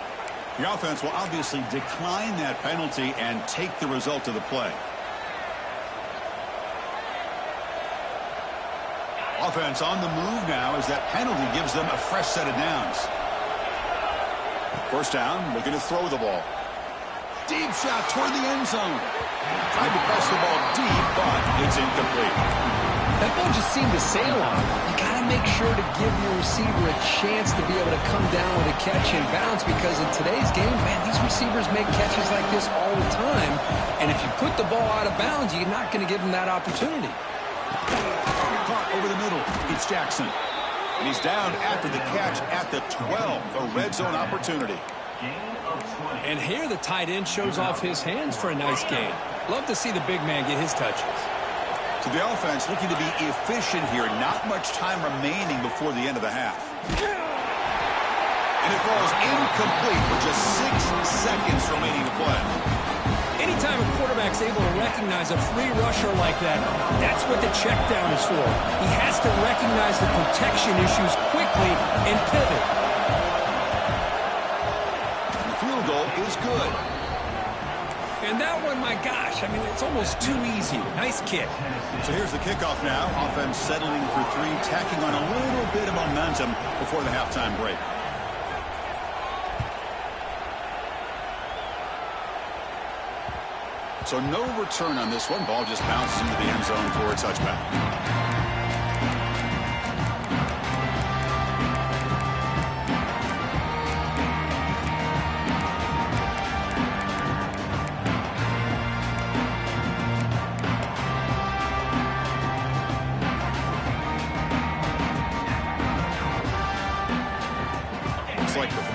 Speaker 1: The offense will obviously decline that penalty and take the result of the play. Offense on the move now as that penalty gives them a fresh set of downs. 1st down, looking to throw the ball. Deep shot toward the end zone. Tried to press the ball deep, but it's incomplete.
Speaker 2: That ball just seemed to sail on him. You got to make sure to give your receiver a chance to be able to come down with a catch and bounce, because in today's game, man, these receivers make catches like this all the time. And if you put the ball out of bounds, you're not going to give them that opportunity.
Speaker 1: Caught over the middle. It's Jackson. And he's down after the catch at the 12. A red zone opportunity.
Speaker 3: And here the tight end shows off his hands for a nice gain. Love to see the big man get his touches.
Speaker 1: So the offense looking to be efficient here. Not much time remaining before the end of the half. And it falls incomplete with just 6 seconds remaining to play.
Speaker 3: Anytime a quarterback's able to recognize a free rusher like that, that's what the check down is for. He has to recognize the protection issues quickly and pivot.
Speaker 1: The field goal is good.
Speaker 3: And that one, my gosh, I mean, it's almost too easy. Nice kick.
Speaker 1: So here's the kickoff now. Offense settling for 3, tacking on a little bit of momentum before the halftime break. So no return on this one. Ball just bounces into the end zone for a touchback.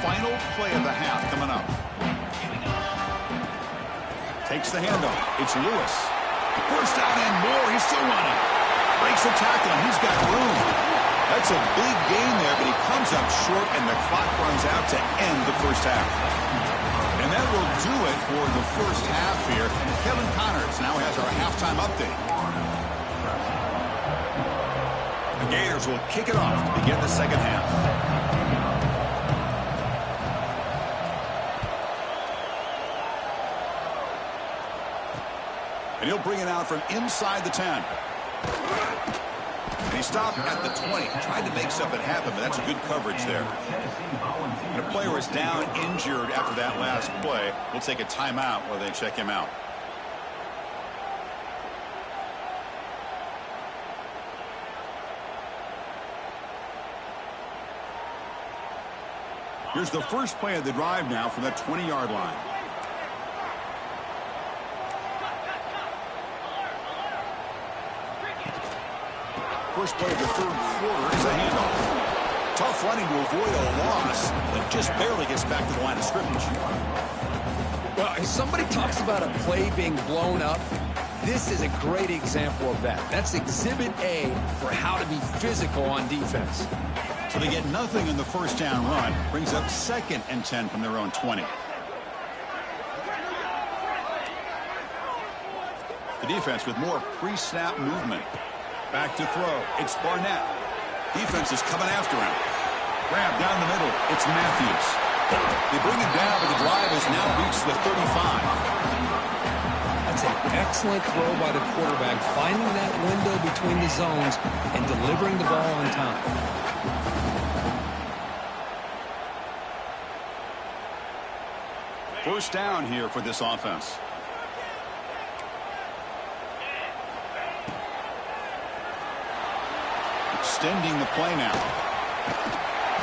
Speaker 1: final play of the half coming up. Takes the handoff. It's Lewis. First down and more. He's still running. Breaks a tackle, and he's got room. That's a big gain there, but he comes up short, and the clock runs out to end the first half. And that will do it for the first half here. Kevin Connors now has our halftime update. The Gators will kick it off to begin the second half. And he'll bring it out from inside the 10. And he stopped at the 20. Tried to make something happen, but that's a good coverage there. And a player is down injured after that last play. We'll take a timeout while they check him out. Here's the first play of the drive now from the 20-yard line. First play of the third quarter is a handoff. Tough running to avoid a loss, but just barely gets back to the line of scrimmage.
Speaker 2: Well, if somebody talks about a play being blown up, this is a great example of that. That's exhibit A for how to be physical on defense.
Speaker 1: So they get nothing in the first down run. Brings up 2nd and 10 from their own 20. The defense with more pre-snap movement. Back to throw. It's Barnett. Defense is coming after him. Grab down the middle. It's Matthews. They bring him down, but the drive has now reached the 35.
Speaker 2: That's an excellent throw by the quarterback, finding that window between the zones and delivering the ball on time.
Speaker 1: First down here for this offense. Extending the play now.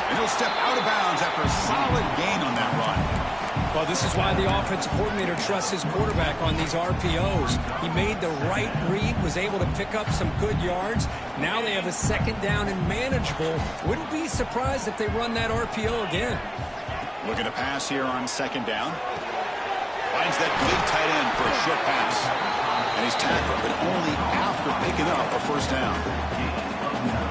Speaker 1: And he'll step out of bounds after a solid gain on that run.
Speaker 3: Well, this is why the offensive coordinator trusts his quarterback on these RPOs. He made the right read, was able to pick up some good yards. Now they have a second down and manageable. Wouldn't be surprised if they run that RPO again.
Speaker 1: Looking to pass here on second down. Finds that big tight end for a short pass. And he's tackled, but only after picking up a first down.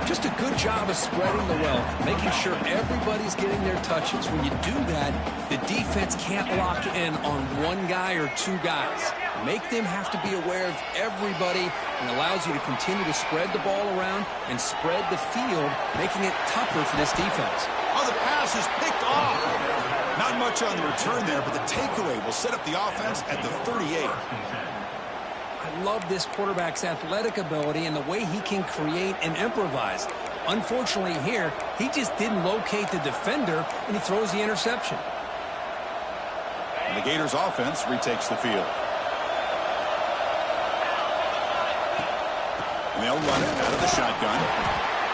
Speaker 2: Just a good job of spreading the wealth, making sure everybody's getting their touches. When you do that, the defense can't lock in on one guy or two guys. Make them have to be aware of everybody, and allows you to continue to spread the ball around and spread the field, making it tougher for this defense.
Speaker 1: Oh, the pass is picked off. Not much on the return there, but the takeaway will set up the offense at the 38.
Speaker 2: I love this quarterback's athletic ability and the way he can create and improvise. Unfortunately here, he just didn't locate the defender, and he throws the interception.
Speaker 1: And the Gators offense retakes the field. And they'll run it out of the shotgun.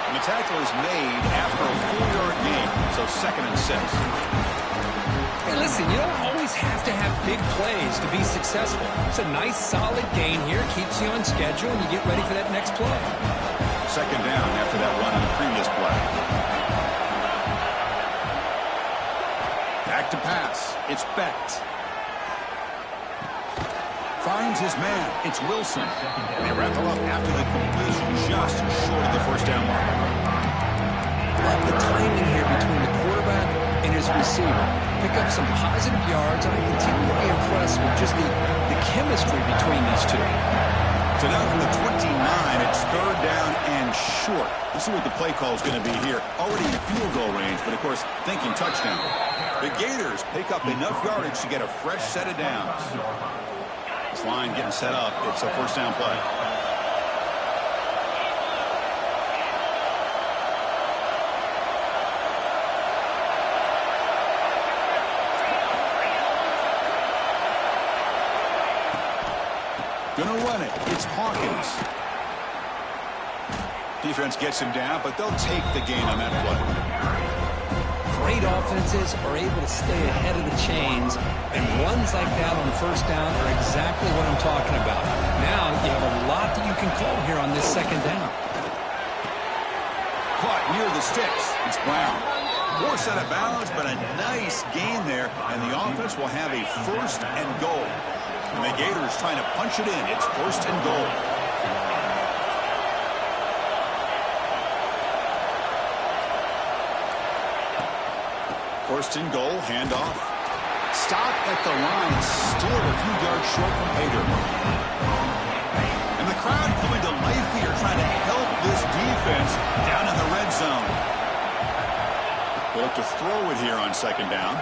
Speaker 1: And the tackle is made after a 4-yard gain, so 2nd and 6.
Speaker 2: Hey, listen, you don't always have to have big plays to be successful. It's a nice, solid gain here. Keeps you on schedule, and you get ready for that next play.
Speaker 1: Second down after that run on the previous play. Back to pass. It's Becht. Finds his man. It's Wilson. And they wrap him up after the completion just short of the first down line.
Speaker 2: Love the timing here between the quarterback and his receiver. Pick up some positive yards, and I continue to be impressed with just the chemistry between these two.
Speaker 1: So now from the 29, it's 3rd down and short. This is what the play call is going to be here. Already in field goal range, but of course, thinking touchdown. The Gators pick up enough yardage to get a fresh set of downs. This line getting set up. It's a first down play. Gonna run it. It's Hawkins. Defense gets him down, but they'll take the gain on that play.
Speaker 2: Great offenses are able to stay ahead of the chains, and runs like that on first down are exactly what I'm talking about. Now you have a lot that you can call here on this second down.
Speaker 1: Caught near the sticks. It's Brown. Forced out of bounds, but a nice gain there, and the offense will have a 1st and goal. And the Gators trying to punch it in. It's 1st and goal. First and goal, handoff. Stop at the line, still a few yards short from Hader. And the crowd coming to life here, trying to help this defense down in the red zone. They'll have to throw it here on 2nd down.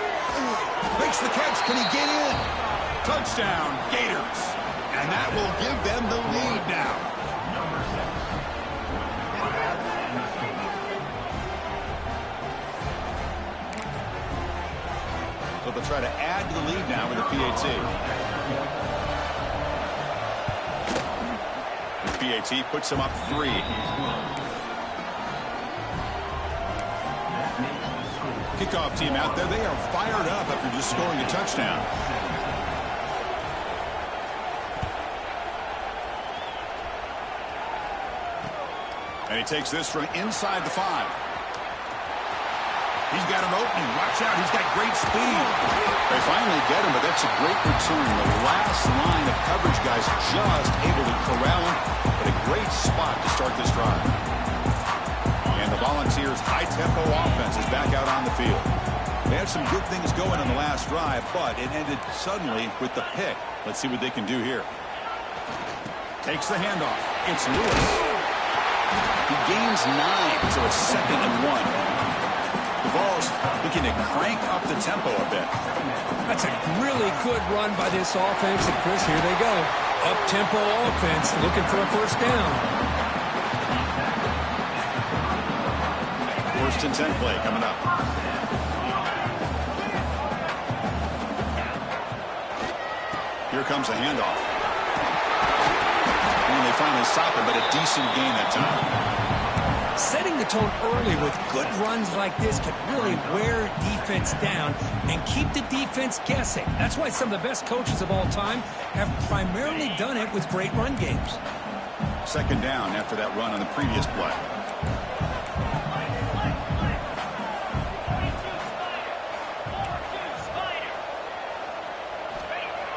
Speaker 1: Makes the catch. Can he get in? Touchdown, Gators. And that will give them the lead now. So they'll try to add to the lead now with the PAT. The PAT puts them up 3. Kickoff team out there. They are fired up after just scoring a touchdown. And he takes this from inside the 5. He's got him open. Watch out. He's got great speed. They finally get him, but that's a great return. The last line of coverage guys just able to corral him, but a great spot to start this drive. And the Volunteers' high-tempo offense is back out on the field. They had some good things going on the last drive, but it ended suddenly with the pick. Let's see what they can do here. Takes the handoff. It's Lewis. He gains 9, so it's 2nd and 1. The Vols looking to crank up the tempo a bit.
Speaker 3: That's a really good run by this offense. And Chris, here they go. Up-tempo offense looking for a 1st down.
Speaker 1: 1st and 10 play coming up. Here comes a handoff. And they finally stop it, but a decent gain that time.
Speaker 3: Setting the tone early with good runs like this can really wear defense down and keep the defense guessing. That's why some of the best coaches of all time have primarily done it with great run games.
Speaker 1: 2nd down after that run on the previous play.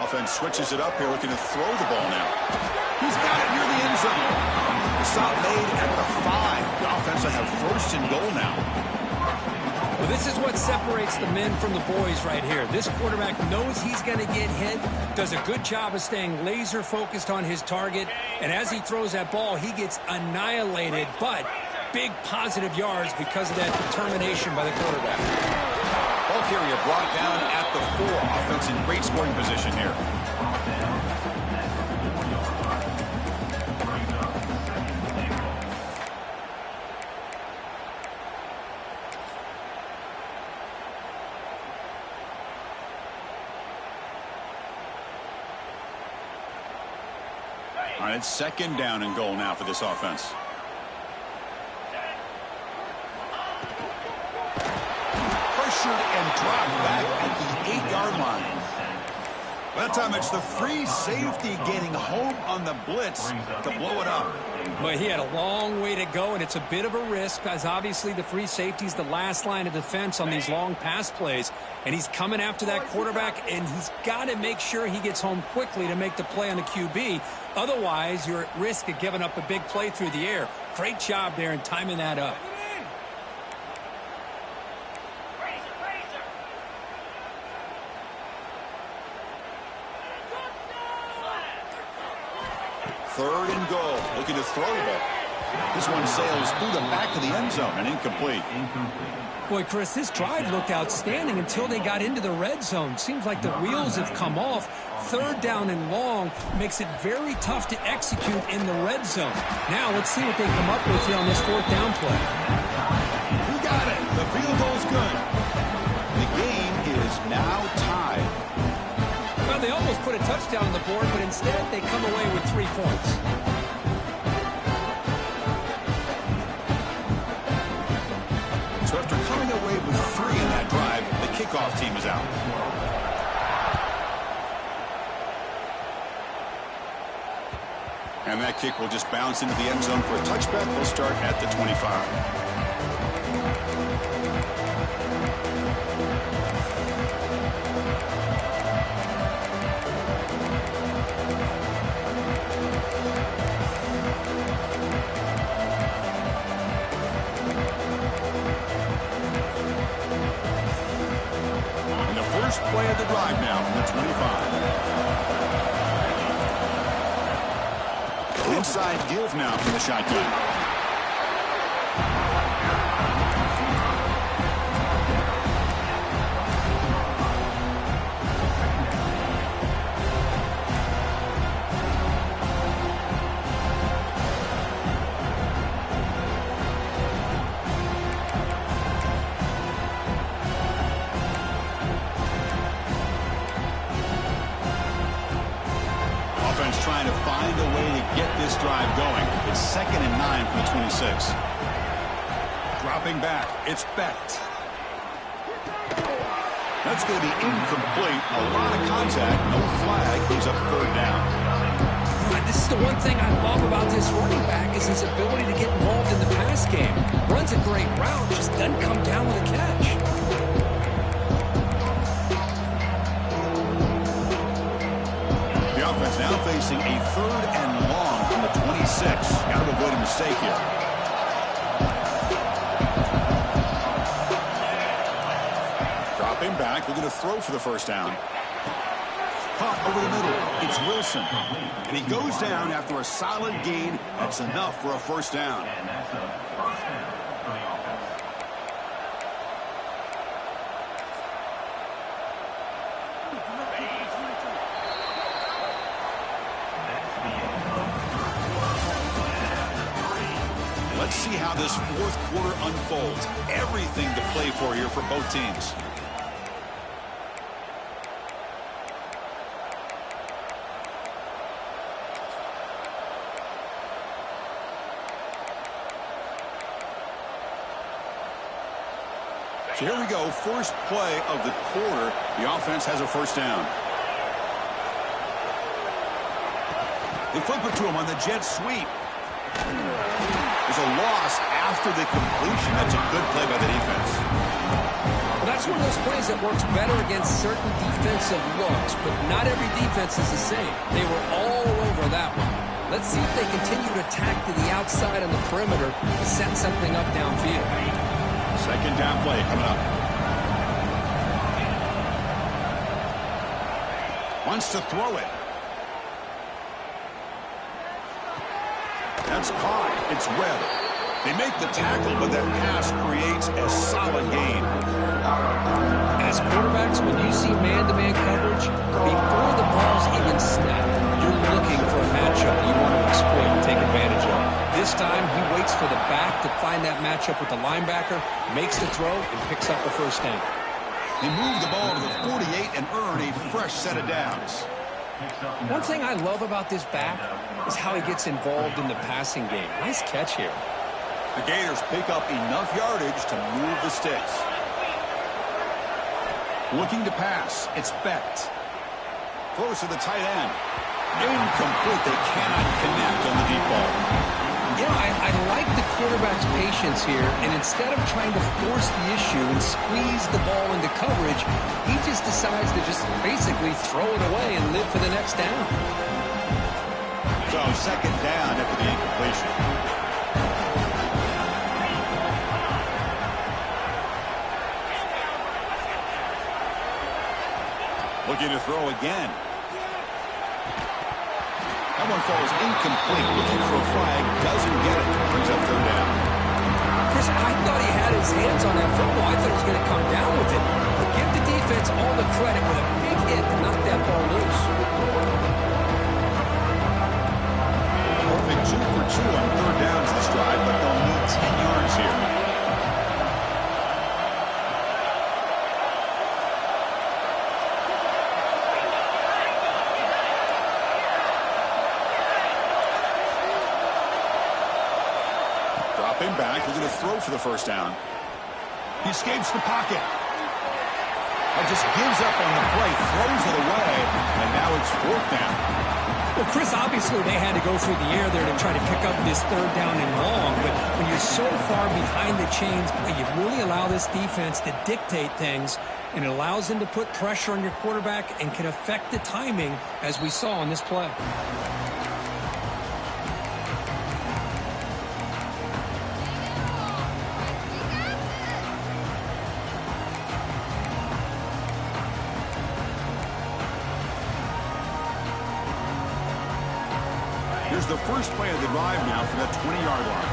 Speaker 1: Offense switches it up here, looking to throw the ball now. He's got it near the end zone. Stop made at the 5. The offense will have 1st and goal now.
Speaker 3: Well, this is what separates the men from the boys right here. This quarterback knows he's going to get hit, does a good job of staying laser focused on his target, and as he throws that ball, he gets annihilated, but big positive yards because of that determination by the quarterback.
Speaker 1: Ball carrier brought down at the 4. Offense in great scoring position here. All right, it's 2nd down and goal now for this offense. Pressured and dropped back at the 8-yard line. That time it's the free safety getting home on the blitz to blow it up.
Speaker 3: But he had a long way to go, and it's a bit of a risk, as obviously the free safety is the last line of defense on these long pass plays. And he's coming after that quarterback, and he's got to make sure he gets home quickly to make the play on the QB. Otherwise, you're at risk of giving up a big play through the air. Great job there in timing that up.
Speaker 1: Third and goal, looking to throw the ball. This one sails through the back of the end zone and incomplete.
Speaker 3: Boy, Chris, this drive looked outstanding until they got into the red zone. Seems like the wheels have come off. 3rd down and long makes it very tough to execute in the red zone. Now let's see what they come up with here on this 4th down play.
Speaker 1: You got it. The field goal's good. The game is now tied.
Speaker 3: Well, they almost put a touchdown on the board, but instead they come away with 3 points.
Speaker 1: So after coming away with 3 in that drive, the kickoff team is out. And that kick will just bounce into the end zone for a touchback. They'll start at the 25. First play of the drive now from the 25. Inside give now from the shotgun. Trying to find a way to get this drive going. It's 2nd and 9 from the 26. Dropping back, it's Becht. That's going to be incomplete. A lot of contact, no flag, brings up 3rd down.
Speaker 2: This is the one thing I love about this running back is his ability to get involved in the pass game. Runs a great route, just doesn't come down with a catch.
Speaker 1: Now facing a 3rd and long from the 26. Got to avoid a mistake here. Dropping back, looking to throw for the 1st down. Caught over the middle. It's Wilson. And he goes down after a solid gain. That's enough for a 1st down. Let's see how this 4th quarter unfolds. Everything to play for here for both teams. So here we go. First play of the quarter. The offense has a 1st down. They flip it to him on the jet sweep. There's a loss after the completion. That's a good play by the defense.
Speaker 2: Well, that's one of those plays that works better against certain defensive looks, but not every defense is the same. They were all over that one. Let's see if they continue to attack to the outside on the perimeter to set something up downfield.
Speaker 1: 2nd down play coming up. Wants to throw it. That's caught. It's Webb. They make the tackle, but that pass creates a solid gain.
Speaker 2: As quarterbacks, when you see man-to-man coverage, before the ball's even snapped, you're looking for a matchup you want to exploit and take advantage of. This time, he waits for the back to find that matchup with the linebacker, makes the throw, and picks up the 1st down.
Speaker 1: They move the ball to the 48 and earn a fresh set of downs.
Speaker 2: One thing I love about this back is how he gets involved in the passing game. Nice catch here.
Speaker 1: The Gators pick up enough yardage to move the sticks. Looking to pass. It's Becht. Throws to the tight end. Incomplete. They cannot connect on the deep ball.
Speaker 2: Yeah, I like the quarterback's patience here, and instead of trying to force the issue and squeeze the ball into coverage, he just decides to just basically throw it away and live for the next down.
Speaker 1: So 2nd down after the incompletion. Looking to throw again. That one falls incomplete. Looking for a flag. Doesn't get it. Brings up 3rd down.
Speaker 2: Chris, I thought he had his hands on that football. I thought he was going to come down with it. But give the defense all the credit with a big hit to knock that ball loose.
Speaker 1: Perfect 2 for 2 on 3rd downs this drive, but they'll need 10 yards here. Dropping back, looking to throw for the 1st down. He escapes the pocket. And just gives up on the play, throws it away, and now it's 4th down.
Speaker 3: Well, Chris, obviously they had to go through the air there to try to pick up this 3rd down and long, but when you're so far behind the chains, you really allow this defense to dictate things, and it allows them to put pressure on your quarterback and can affect the timing, as we saw on this play.
Speaker 1: Here's the first play of the drive now from the 20-yard line.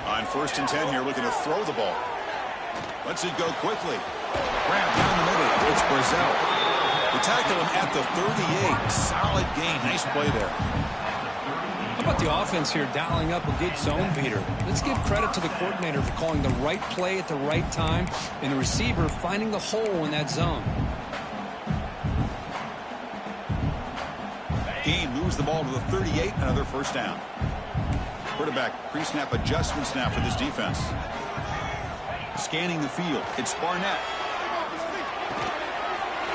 Speaker 1: On 1st and 10 here, looking to throw the ball. Lets it go quickly. Grab down the middle. It's Brazzell. They tackle him at the 38. Solid gain. Nice play there.
Speaker 3: How about the offense here dialing up a good zone beater? Let's give credit to the coordinator for calling the right play at the right time and the receiver finding the hole in that zone.
Speaker 1: Gain moves the ball to the 38. Another first down. Quarterback pre-snap adjustment snap for this defense. Scanning the field. It's Barnett.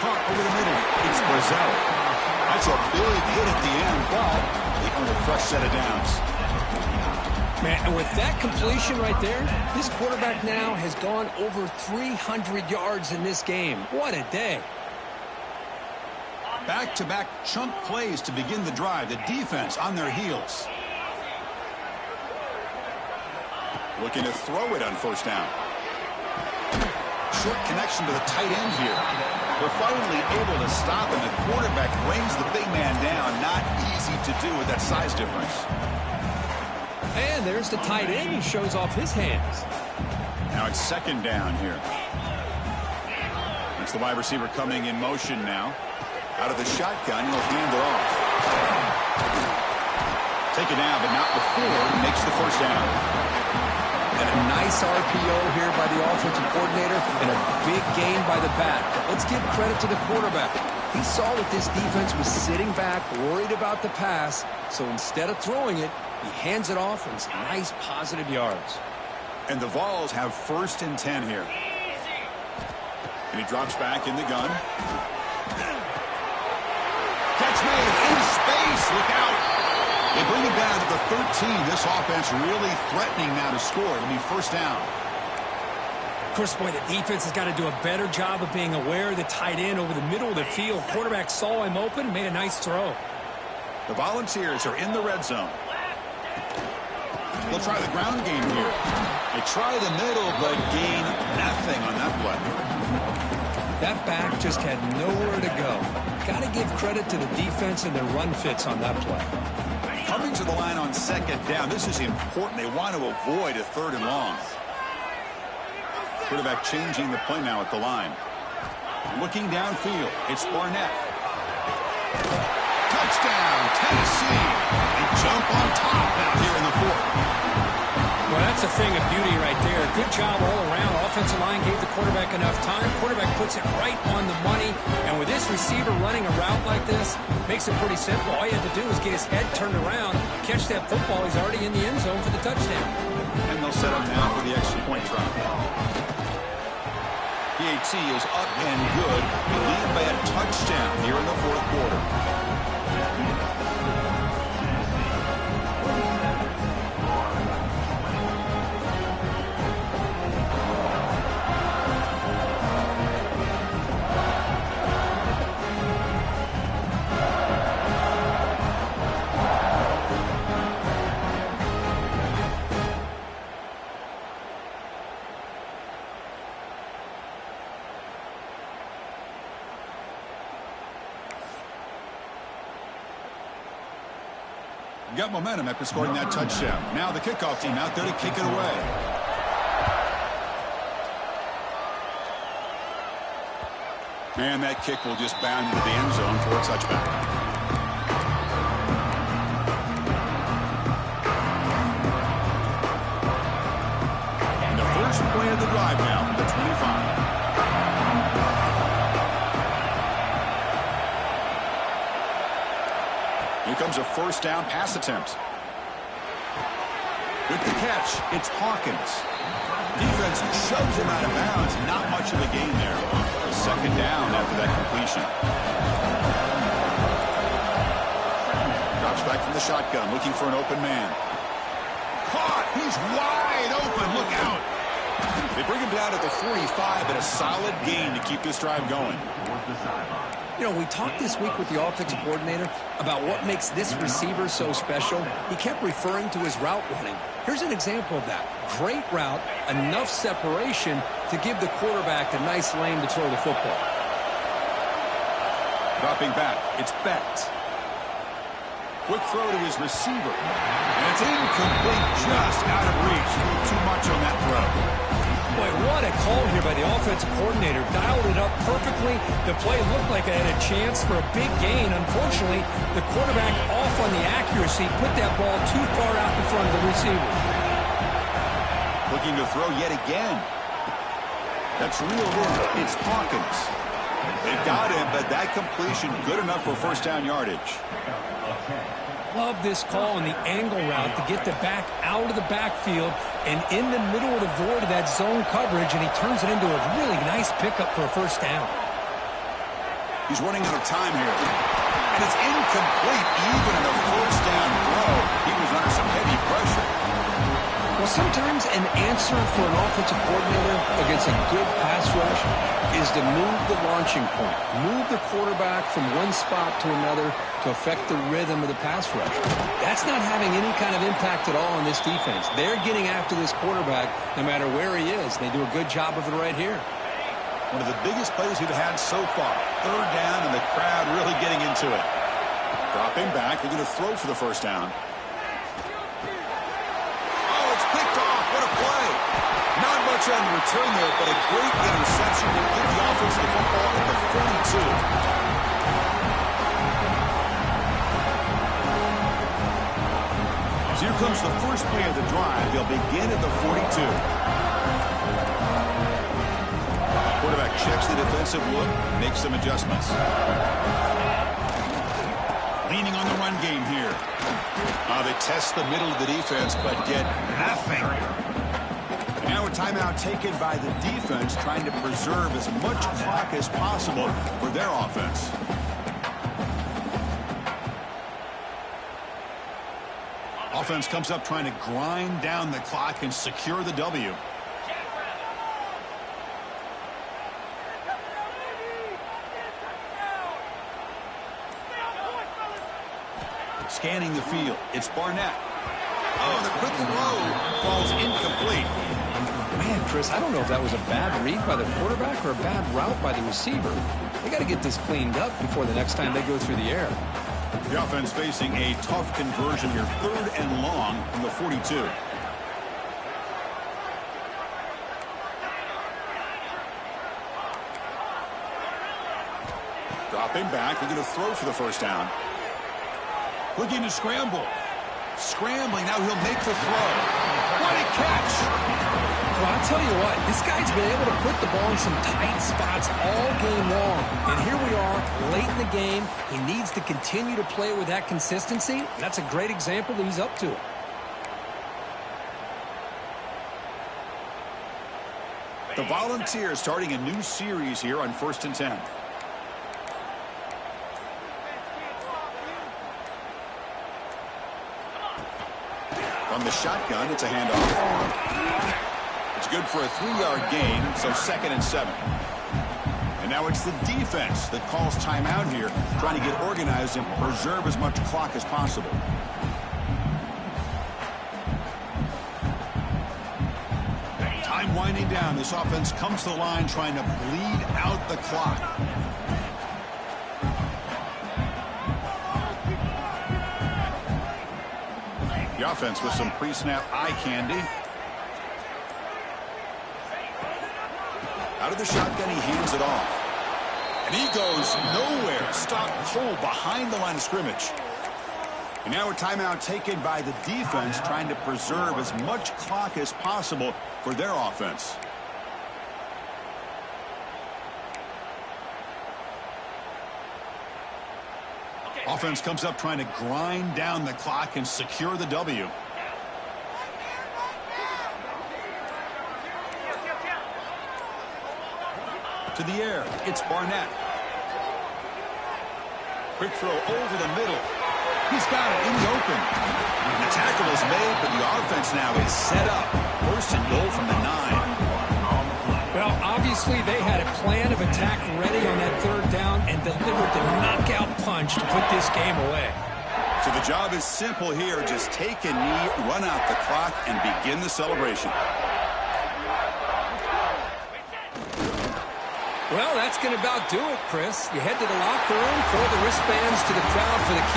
Speaker 1: Caught over the middle. It's Brazzell. That's a big hit at the end, but they earn a fresh set of downs.
Speaker 3: Man, and with that completion right there, this quarterback now has gone over 300 yards in this game. What a day.
Speaker 1: Back-to-back chunk plays to begin the drive. The defense on their heels. Looking to throw it on first down. Short connection to the tight end here. They're finally able to stop, and the quarterback brings the big man down. Not easy to do with that size difference.
Speaker 3: And there's the tight end who shows off his hands.
Speaker 1: Now it's second down here. It's the wide receiver coming in motion now. Out of the shotgun, he'll hand it off. Take it down, but not before he makes the first down.
Speaker 2: And a nice RPO here by the offensive coordinator and a big gain by the back. Let's give credit to the quarterback. He saw that this defense was sitting back, worried about the pass, so instead of throwing it, he hands it off and some nice positive yards.
Speaker 1: And the Vols have 1st and 10 here. And he drops back in the gun. Catch made in space. Look out. They bring it down to the 13. This offense really threatening now to score. It'll be first down.
Speaker 3: Of course, boy, the defense has got to do a better job of being aware of the tight end over the middle of the field. Quarterback saw him open and made a nice throw.
Speaker 1: The Volunteers are in the red zone. They'll try the ground game here. They try the middle, but gain nothing on that play.
Speaker 3: That back just had nowhere to go. Got to give credit to the defense and their run fits on that play.
Speaker 1: Coming to the line on second down. This is important. They want to avoid a 3rd and long. Quarterback changing the play now at the line. Looking downfield. It's Barnett. Touchdown, Tennessee. They jump on top now here in the 4th.
Speaker 3: Well, that's a thing of beauty right there. Good job all around. Offensive line gave the quarterback enough time. Quarterback puts it right on the money. And with this receiver running a route like this, makes it pretty simple. All you have to do is get his head turned around, catch that football. He's already in the end zone for the touchdown.
Speaker 1: And they'll set up now for the extra point try. PAT is up and good. They lead by a touchdown here in the 4th quarter. Got momentum after scoring that touchdown. Now the kickoff team out there to kick it away. And that kick will just bound into the end zone for a touchback. And the first play of the drive now from the 25. Here comes a first down pass attempt. With the catch, it's Hawkins. Defense shoves him out of bounds. Not much of a gain there. A second down after that completion. Drops back from the shotgun, looking for an open man. Caught! He's wide open. Look out! They bring him down at the 45, but a solid gain to keep this drive going.
Speaker 2: You know, we talked this week with the offensive coordinator about what makes this receiver so special. He kept referring to his route running. Here's an example of that. Great route, enough separation to give the quarterback a nice lane to throw the football.
Speaker 1: Dropping back, it's Becht. Quick throw to his receiver. And it's incomplete, just out of reach. A little too much on that throw.
Speaker 3: Boy, what a call here by the offensive coordinator. Dialed it up perfectly. The play looked like it had a chance for a big gain. Unfortunately, the quarterback off on the accuracy, put that ball too far out in front of the receiver.
Speaker 1: Looking to throw yet again. That's reeled in. It's Hawkins. They've got him, but that completion good enough for first down yardage.
Speaker 3: Love this call on the angle route to get the back out of the backfield and in the middle of the void of that zone coverage, and he turns it into a really nice pickup for a first down.
Speaker 1: He's running out of time here. And it's incomplete, even in a first down throw. He was under some heavy pressure.
Speaker 2: Well, sometimes an answer for an offensive coordinator against a good pass rush is to move the launching point, move the quarterback from one spot to another to affect the rhythm of the pass rush. That's not having any kind of impact at all on this defense. They're getting after this quarterback no matter where he is. They do a good job of it right here.
Speaker 1: One of the biggest plays we've had so far. Third down, and the crowd really getting into it. Dropping back, they're going to throw for the first down. Not much on the return there, but a great interception to give the offense the football at the 42. So here comes the first play of the drive. They'll begin at the 42. Quarterback checks the defensive look, makes some adjustments. Leaning on the run game here. They test the middle of the defense, but get nothing. Now a timeout taken by the defense, trying to preserve as much clock as possible for their offense. Offense comes up trying to grind down the clock and secure the W. Scanning the field, it's Barnett. Oh, the quick throw falls incomplete.
Speaker 2: Man, Chris, I don't know if that was a bad read by the quarterback or a bad route by the receiver. They got to get this cleaned up before the next time they go through the air.
Speaker 1: The offense facing a tough conversion here, 3rd and long from the 42. Dropping back, they're going to throw for the first down. Looking to scramble. Scrambling, now he'll make the throw. What a catch!
Speaker 3: Well, I'll tell you what, this guy's been able to put the ball in some tight spots all game long. And here we are, late in the game. He needs to continue to play with that consistency. And that's a great example that he's up to it.
Speaker 1: The Volunteers starting a new series here on 1st and 10. From the shotgun, it's a handoff. It's good for a 3-yard gain, so 2nd and 7. And now it's the defense that calls timeout here, trying to get organized and preserve as much clock as possible. Time winding down. This offense comes to the line trying to bleed out the clock. The offense with some pre-snap eye candy. Out of the shotgun, he hands it off. And he goes nowhere. Stopped cold behind the line of scrimmage. And now a timeout taken by the defense, trying to preserve as much clock as possible for their offense. Offense comes up trying to grind down the clock and secure the W. To the air, it's Barnett. Quick throw over the middle. He's got it in the open. The tackle is made, but the offense now is set up. 1st and goal from the 9.
Speaker 3: Well, obviously they had a plan of attack ready on that 3rd down and delivered the knockout punch to put this game away.
Speaker 1: So the job is simple here. Just take a knee, run out the clock, and begin the celebration.
Speaker 3: Well,
Speaker 2: Well, that's going to about do it, Chris. You head to the locker room, throw the wristbands to the crowd for the kids.